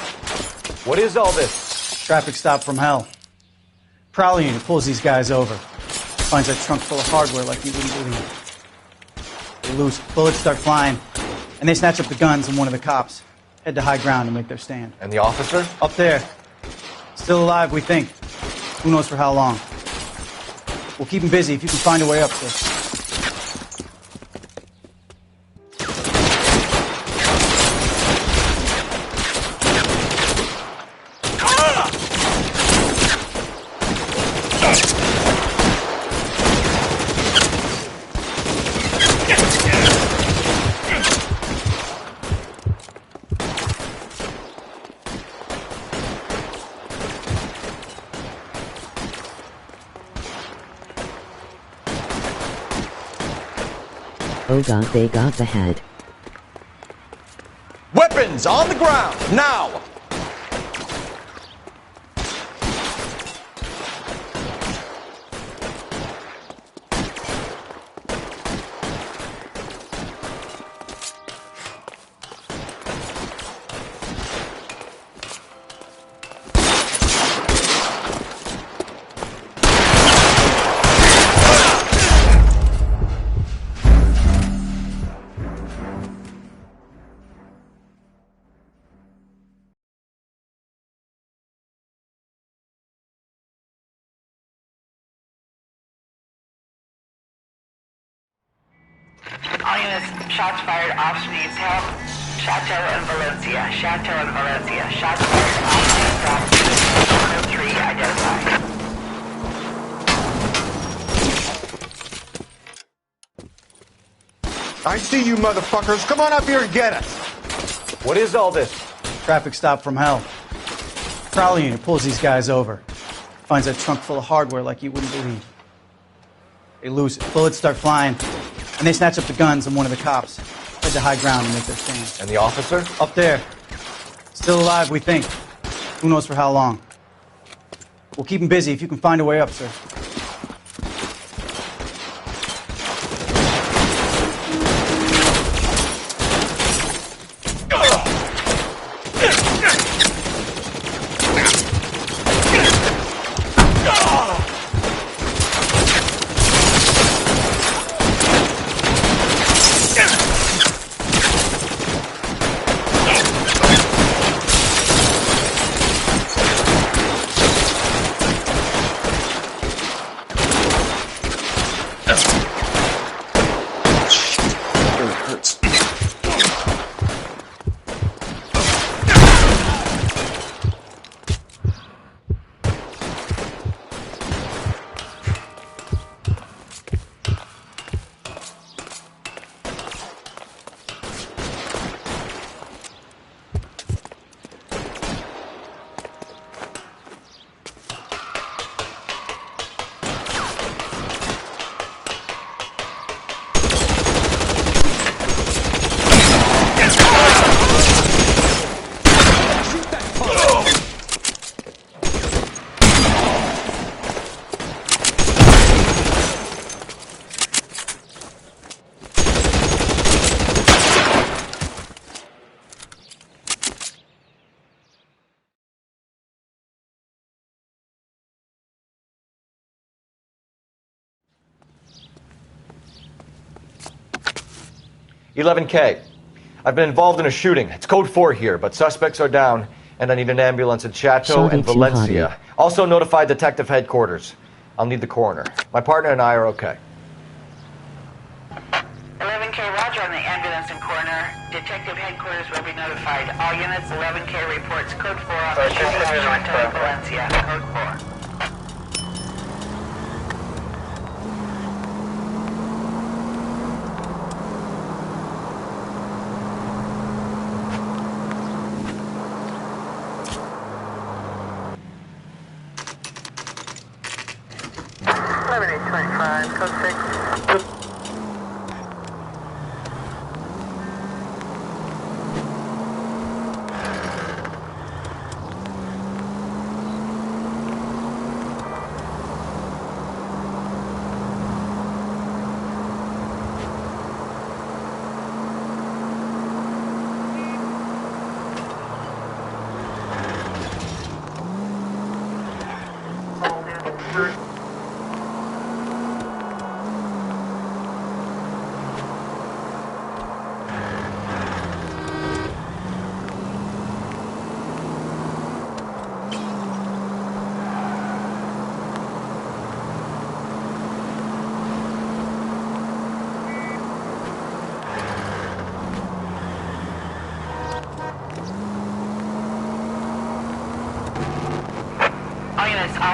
What is all this? Traffic stop from hell. Prowler unit pulls these guys over. Finds a trunk full of hardware like you wouldn't believe. They loose, bullets start flying, and they snatch up the guns, and one of the cops head to high ground and make their stand. And the officer? Up there. Still alive, we think. Who knows for how long. We'll keep him busy if you can find a way up, sir. Oh god, they got the head. Weapons on the ground, now! All units, shots fired off speeds, help. Chateau and Valencia. Chateau and Valencia. Shots fired off speeds, drop. Code 3 identified. I see you motherfuckers. Come on up here and get us. What is all this? Traffic stop from hell. Prowler unit pulls these guys over. Finds a trunk full of hardware like you wouldn't believe. They lose it. Bullets start flying, and they snatch up the guns, and one of the cops head to high ground and make their stand. And the officer? Up there. Still alive, we think. Who knows for how long. We'll keep him busy if you can find a way up, sir. $11K. I've been involved in a shooting. It's code 4 here, but suspects are down, and I need an ambulance in Chateau and Valencia. Also notify detective headquarters. I'll need the coroner. My partner and I are okay. 11K, roger on the ambulance and coroner. Detective headquarters will be notified. All units, 11K reports code 4 on the shooting of Chateau and Valencia. Code 4. Code 6.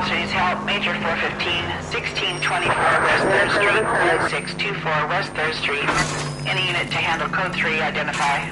Officers help Major 415, 1624 West 3rd Street, 1624 West 3rd Street. Any unit to handle code 3, identify.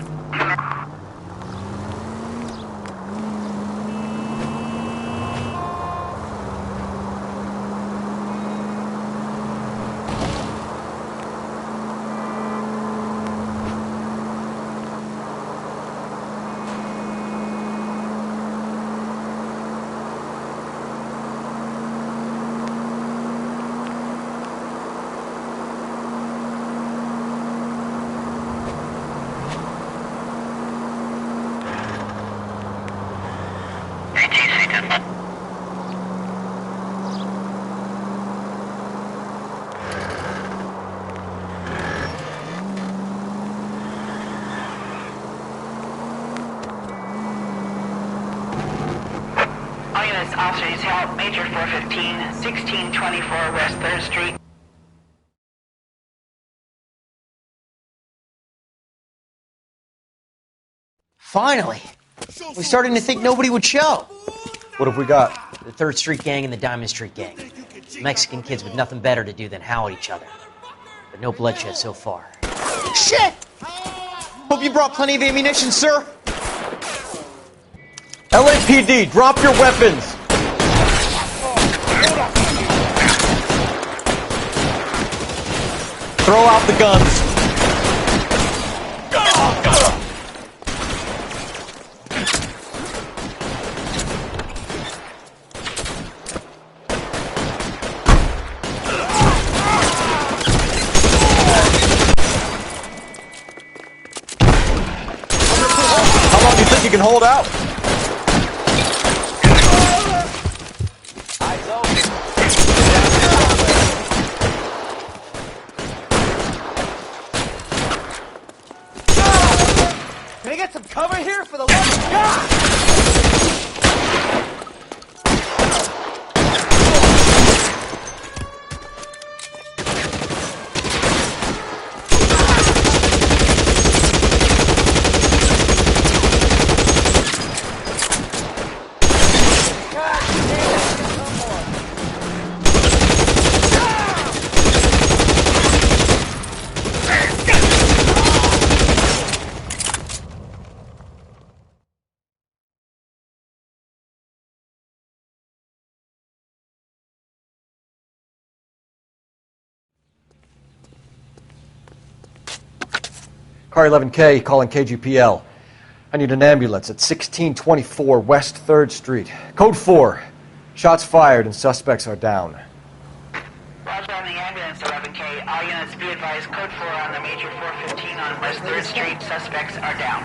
Officers help Major 415, 1624 West 3rd Street. Finally! We're starting to think nobody would show. What have we got? The 3rd Street Gang and the Diamond Street Gang. Mexican kids with nothing better to do than howl at each other. But no bloodshed so far. Shit! Hope you brought plenty of ammunition, sir. LAPD, drop your weapons! Throw out the guns! How long do you think you can hold out? Can I get some cover here for the love of God? Car 11K calling KGPL. I need an ambulance at 1624 West 3rd Street. Code 4. Shots fired and suspects are down. Roger on the ambulance, 11K. All units be advised, code 4 on the Major 415 on West 3rd Street. Suspects are down.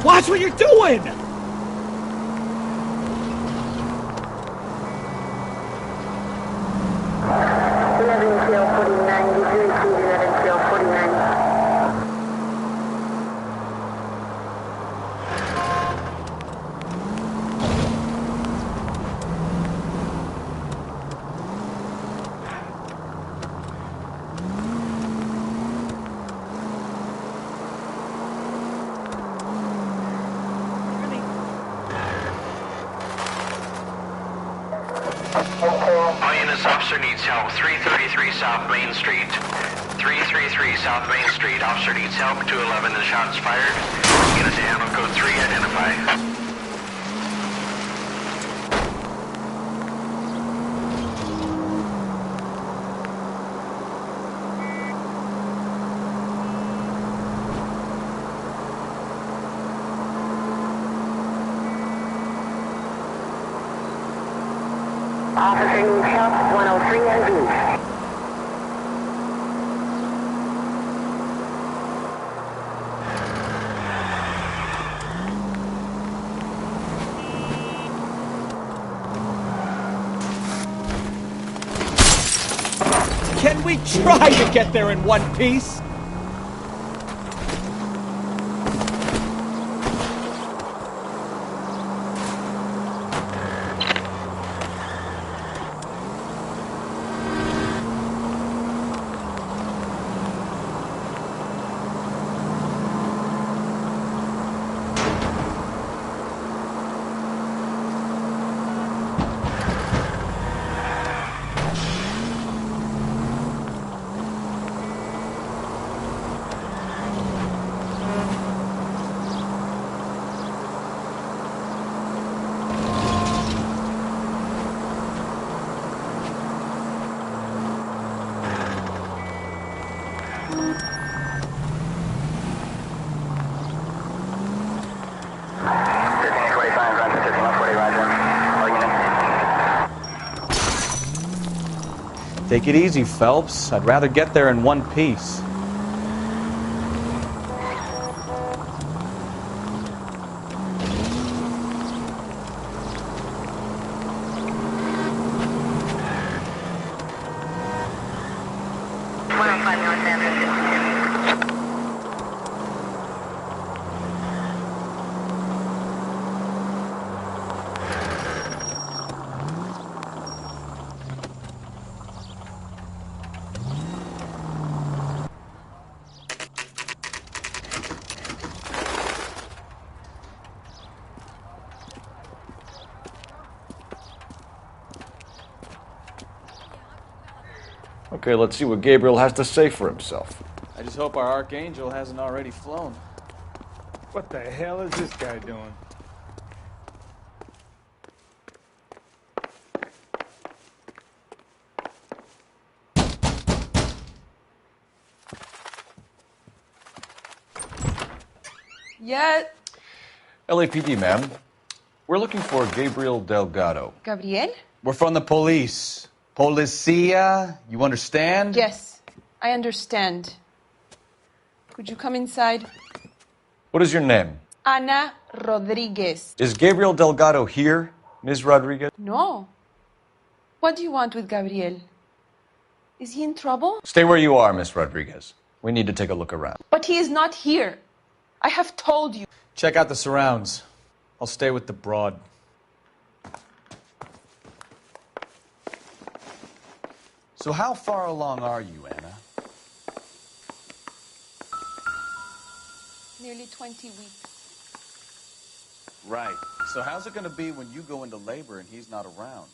Watch what you're doing! All units, officer needs help. 333 South Main Street. 333 South Main Street. Officer needs help. 211 and shots fired. Units to handle code 3, identify. Officer needs help, 103 NV. Can we try to get there in one piece? Take it easy, Phelps. I'd rather get there in one piece. Okay, let's see what Gabriel has to say for himself. I just hope our Archangel hasn't already flown. What the hell is this guy doing? Yeah. LAPD, ma'am. We're looking for Gabriel Delgado. Gabriel? We're from the police. Policia, you understand? Yes, I understand. Could you come inside? What is your name? Ana Rodriguez. Is Gabriel Delgado here, Ms. Rodriguez? No. What do you want with Gabriel? Is he in trouble? Stay where you are, Ms. Rodriguez. We need to take a look around. But he is not here. I have told you. Check out the surrounds. I'll stay with the broad. So how far along are you, Anna? Nearly 20 weeks. Right. So how's it going to be when you go into labor and he's not around?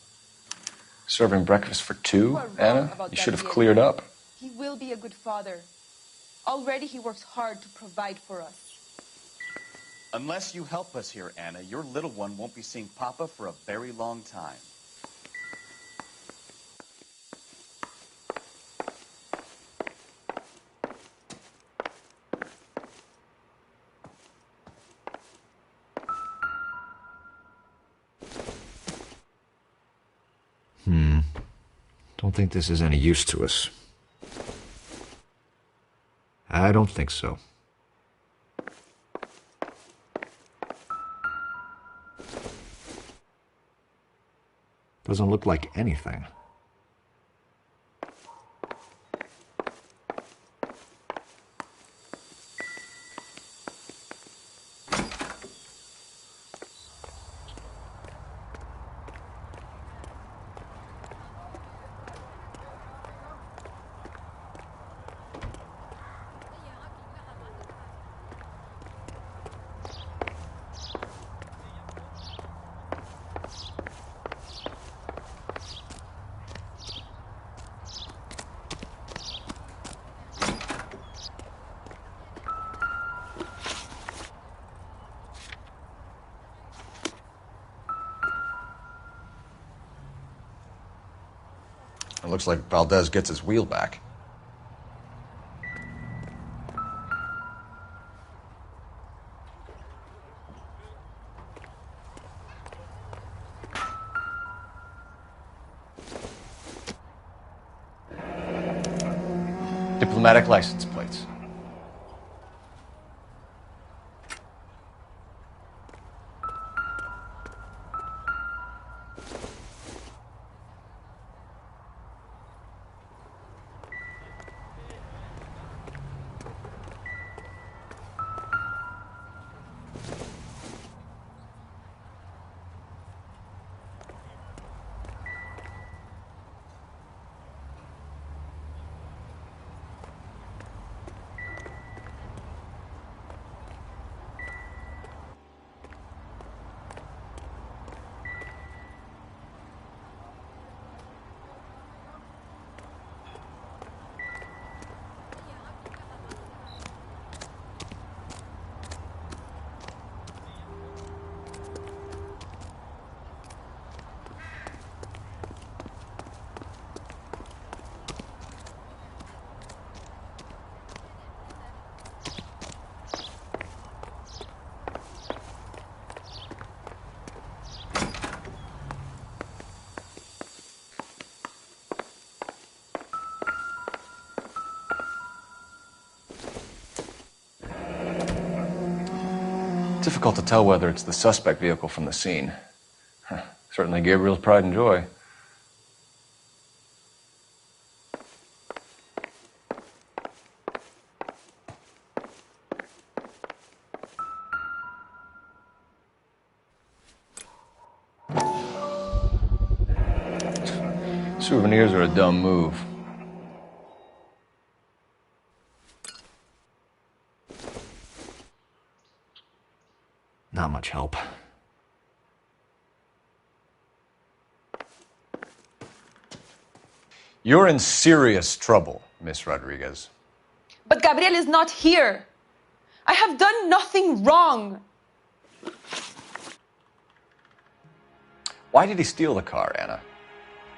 Serving breakfast for two, You are wrong Anna? about You should have Gabriel. cleared up. He will be a good father. Already he works hard to provide for us. Unless you help us here, Anna, your little one won't be seeing Papa for a very long time. Don't think this is any use to us. I don't think so. Doesn't look like anything. Looks like Valdez gets his wheel back. Diplomatic license plates. Difficult to tell whether it's the suspect vehicle from the scene. Certainly Gabriel's pride and joy. Souvenirs are a dumb move. Not much help. You're in serious trouble, Miss Rodriguez. But Gabriel is not here. I have done nothing wrong. Why did he steal the car, Anna?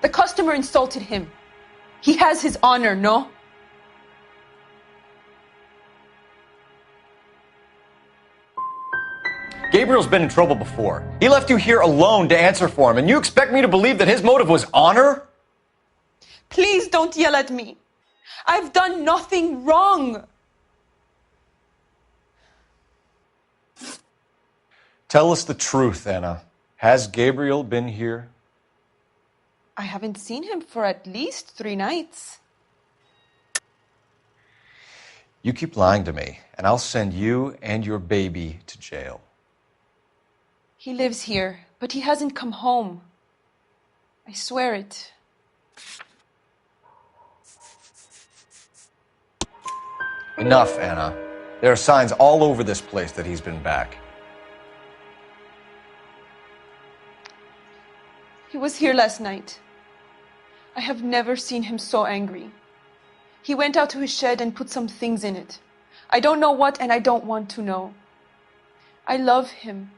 The customer insulted him. He has his honor, no? Gabriel's been in trouble before. He left you here alone to answer for him, and you expect me to believe that his motive was honor? Please don't yell at me. I've done nothing wrong. Tell us the truth, Anna. Has Gabriel been here? I haven't seen him for at least 3 nights. You keep lying to me, and I'll send you and your baby to jail. He lives here, but he hasn't come home. I swear it. Enough, Anna. There are signs all over this place that he's been back. He was here last night. I have never seen him so angry. He went out to his shed and put some things in it. I don't know what, and I don't want to know. I love him.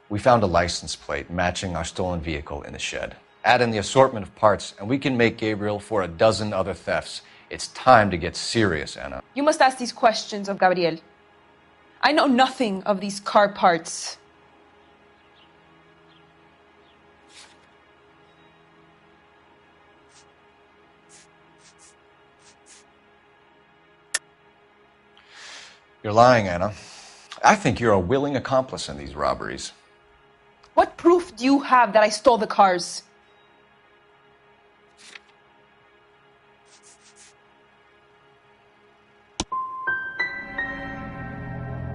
We found a license plate matching our stolen vehicle in the shed. Add in the assortment of parts, and we can make Gabriel for a dozen other thefts. It's time to get serious, Anna. You must ask these questions of Gabriel. I know nothing of these car parts. You're lying, Anna. I think you're a willing accomplice in these robberies. What proof do you have that I stole the cars?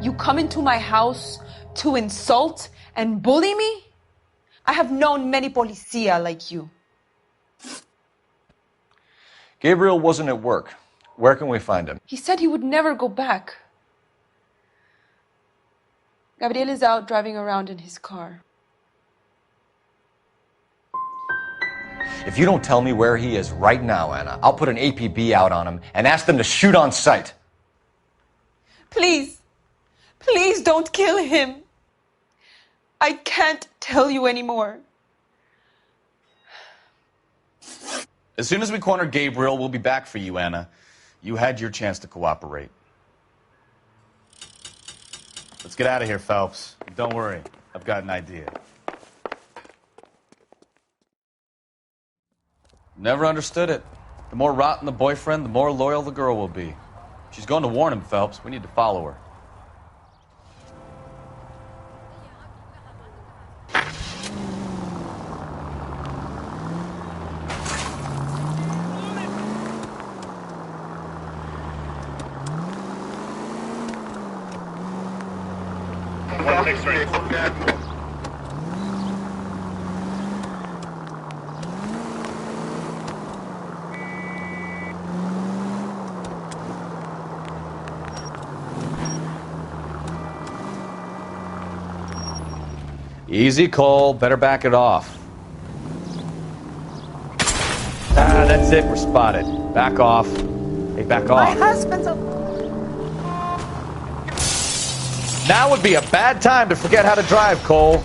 You come into my house to insult and bully me? I have known many policia like you. Gabriel wasn't at work. Where can we find him? He said he would never go back. Gabriel is out driving around in his car. If you don't tell me where he is right now, Anna, I'll put an APB out on him and ask them to shoot on sight. Please, please don't kill him. I can't tell you anymore. As soon as we corner Gabriel, we'll be back for you, Anna. You had your chance to cooperate. Let's get out of here, Phelps. Don't worry, I've got an idea. Never understood it. The more rotten the boyfriend, the more loyal the girl will be. She's going to warn him, Phelps. We need to follow her. Easy, Cole. Better back it off. Ah, that's it. We're spotted. Back off. Hey, back off. My husband's a... Now would be a bad time to forget how to drive, Cole.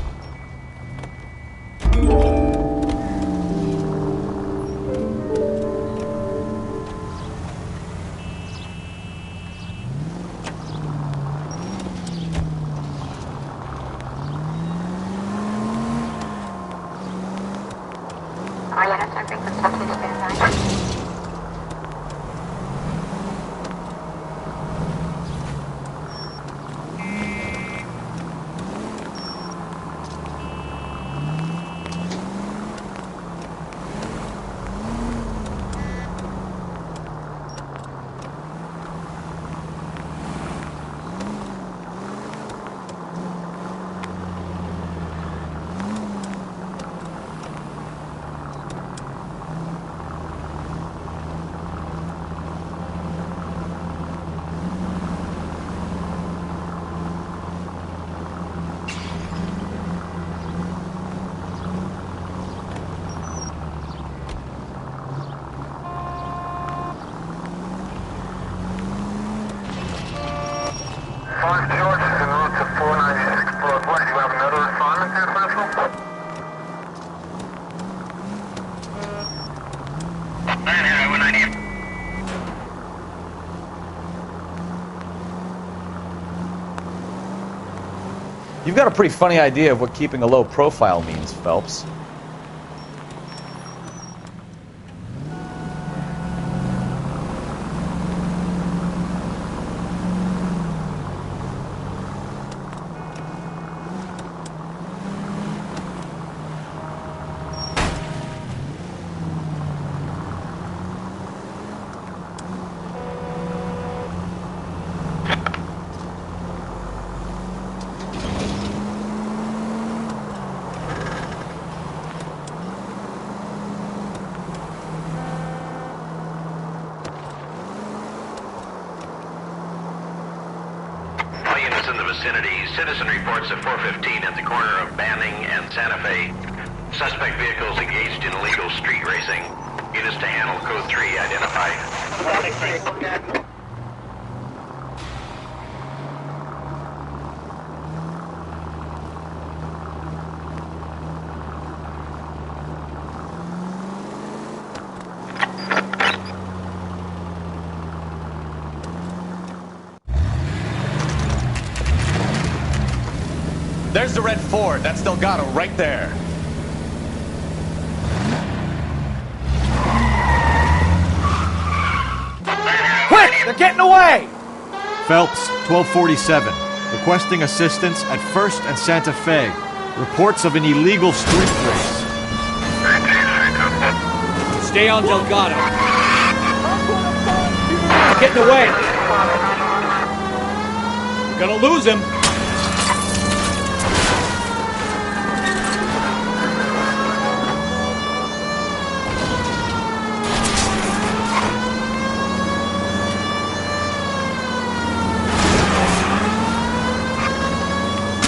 You've got a pretty funny idea of what keeping a low profile means, Phelps. In the vicinity, citizen reports at 415 at the corner of Banning and Santa Fe. Suspect vehicles engaged in illegal street racing. Units to handle code 3 identified. There's the red Ford. That's Delgado right there. Quick! They're getting away! Phelps, 1247. Requesting assistance at 1st and Santa Fe. Reports of an illegal street race. Stay on Delgado. They're getting away. We're gonna lose him.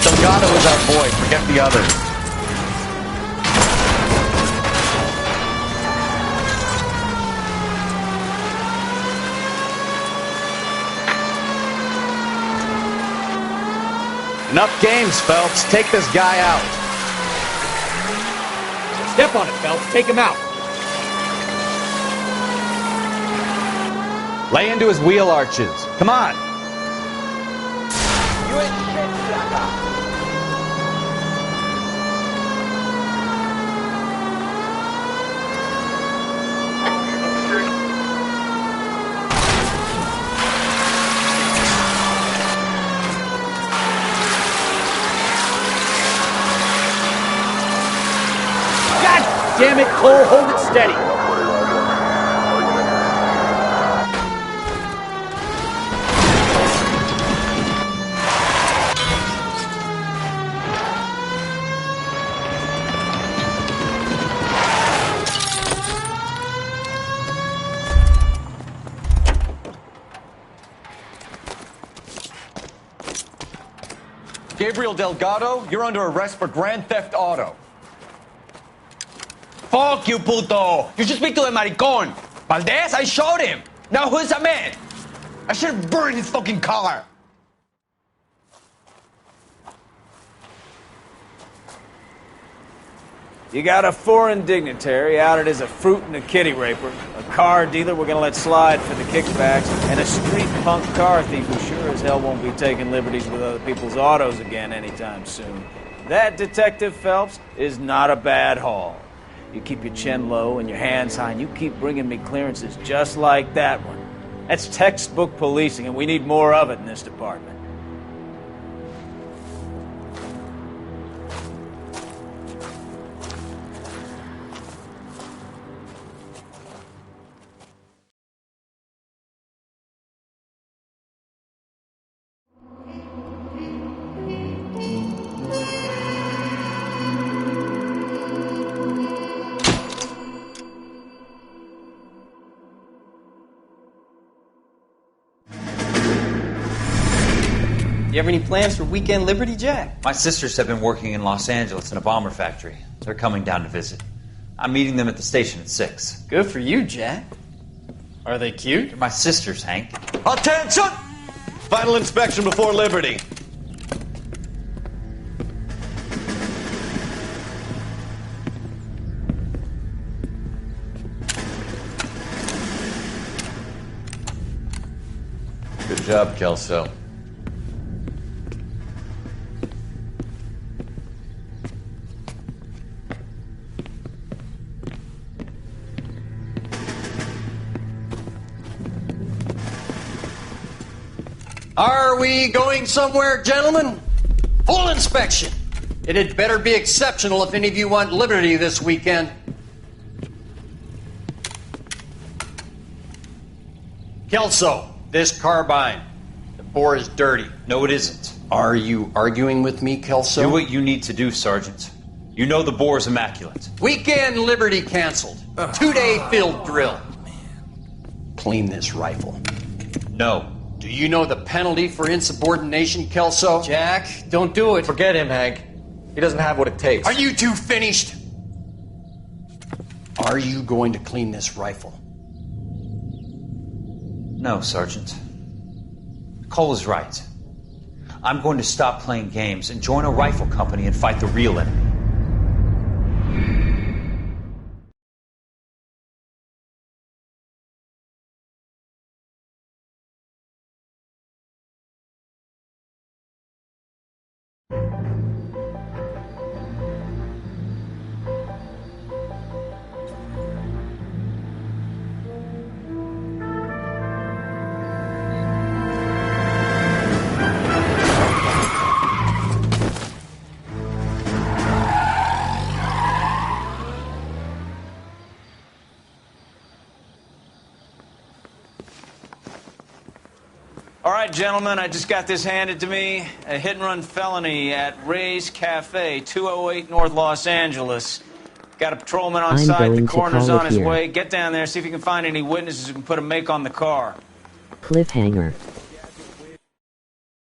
Delgado is our boy. Forget the others. Enough games, Phelps. Take this guy out. Step on it, Phelps. Take him out. Lay into his wheel arches. Come on. You ain't shit, Jacka. God damn it, Cole. Hold it steady. Gabriel Delgado, you're under arrest for grand theft auto. Fuck you, puto! You should speak to the maricon. Valdez, I showed him. Now who's a man? I should have burned his fucking car. You got a foreign dignitary outed as a fruit and a kitty raper, a car dealer we're gonna let slide for the kickbacks, and a street punk car thief who sure as hell won't be taking liberties with other people's autos again anytime soon. That, Detective Phelps, is not a bad haul. You keep your chin low and your hands high, and you keep bringing me clearances just like that one. That's textbook policing, and we need more of it in this department. You have any plans for Weekend Liberty, Jack? My sisters have been working in Los Angeles in a bomber factory. They're coming down to visit. I'm meeting them at the station at 6. Good for you, Jack. Are they cute? They're my sisters, Hank. Attention! Final inspection before Liberty. Good job, Kelso. Are we going somewhere, gentlemen? Full inspection. It had better be exceptional if any of you want liberty this weekend. Kelso, this carbine. The bore is dirty. No, it isn't. Are you arguing with me, Kelso? Do what you need to do, Sergeant. You know the bore is immaculate. Weekend liberty canceled. 2-day field drill. Clean this rifle. No. Do you know the penalty for insubordination, Kelso? Jack, don't do it. Forget him, Hank. He doesn't have what it takes. Are you two finished? Are you going to clean this rifle? No, Sergeant. Cole is right. I'm going to stop playing games and join a rifle company and fight the real enemy. All right, gentlemen, I just got this handed to me. A hit-and-run felony at Ray's Cafe, 208 North Los Angeles. Got a patrolman on I'm site. The going to coroner's call on it his here. way. Get down there, see if you can find any witnesses who can put a make on the car. Cliffhanger.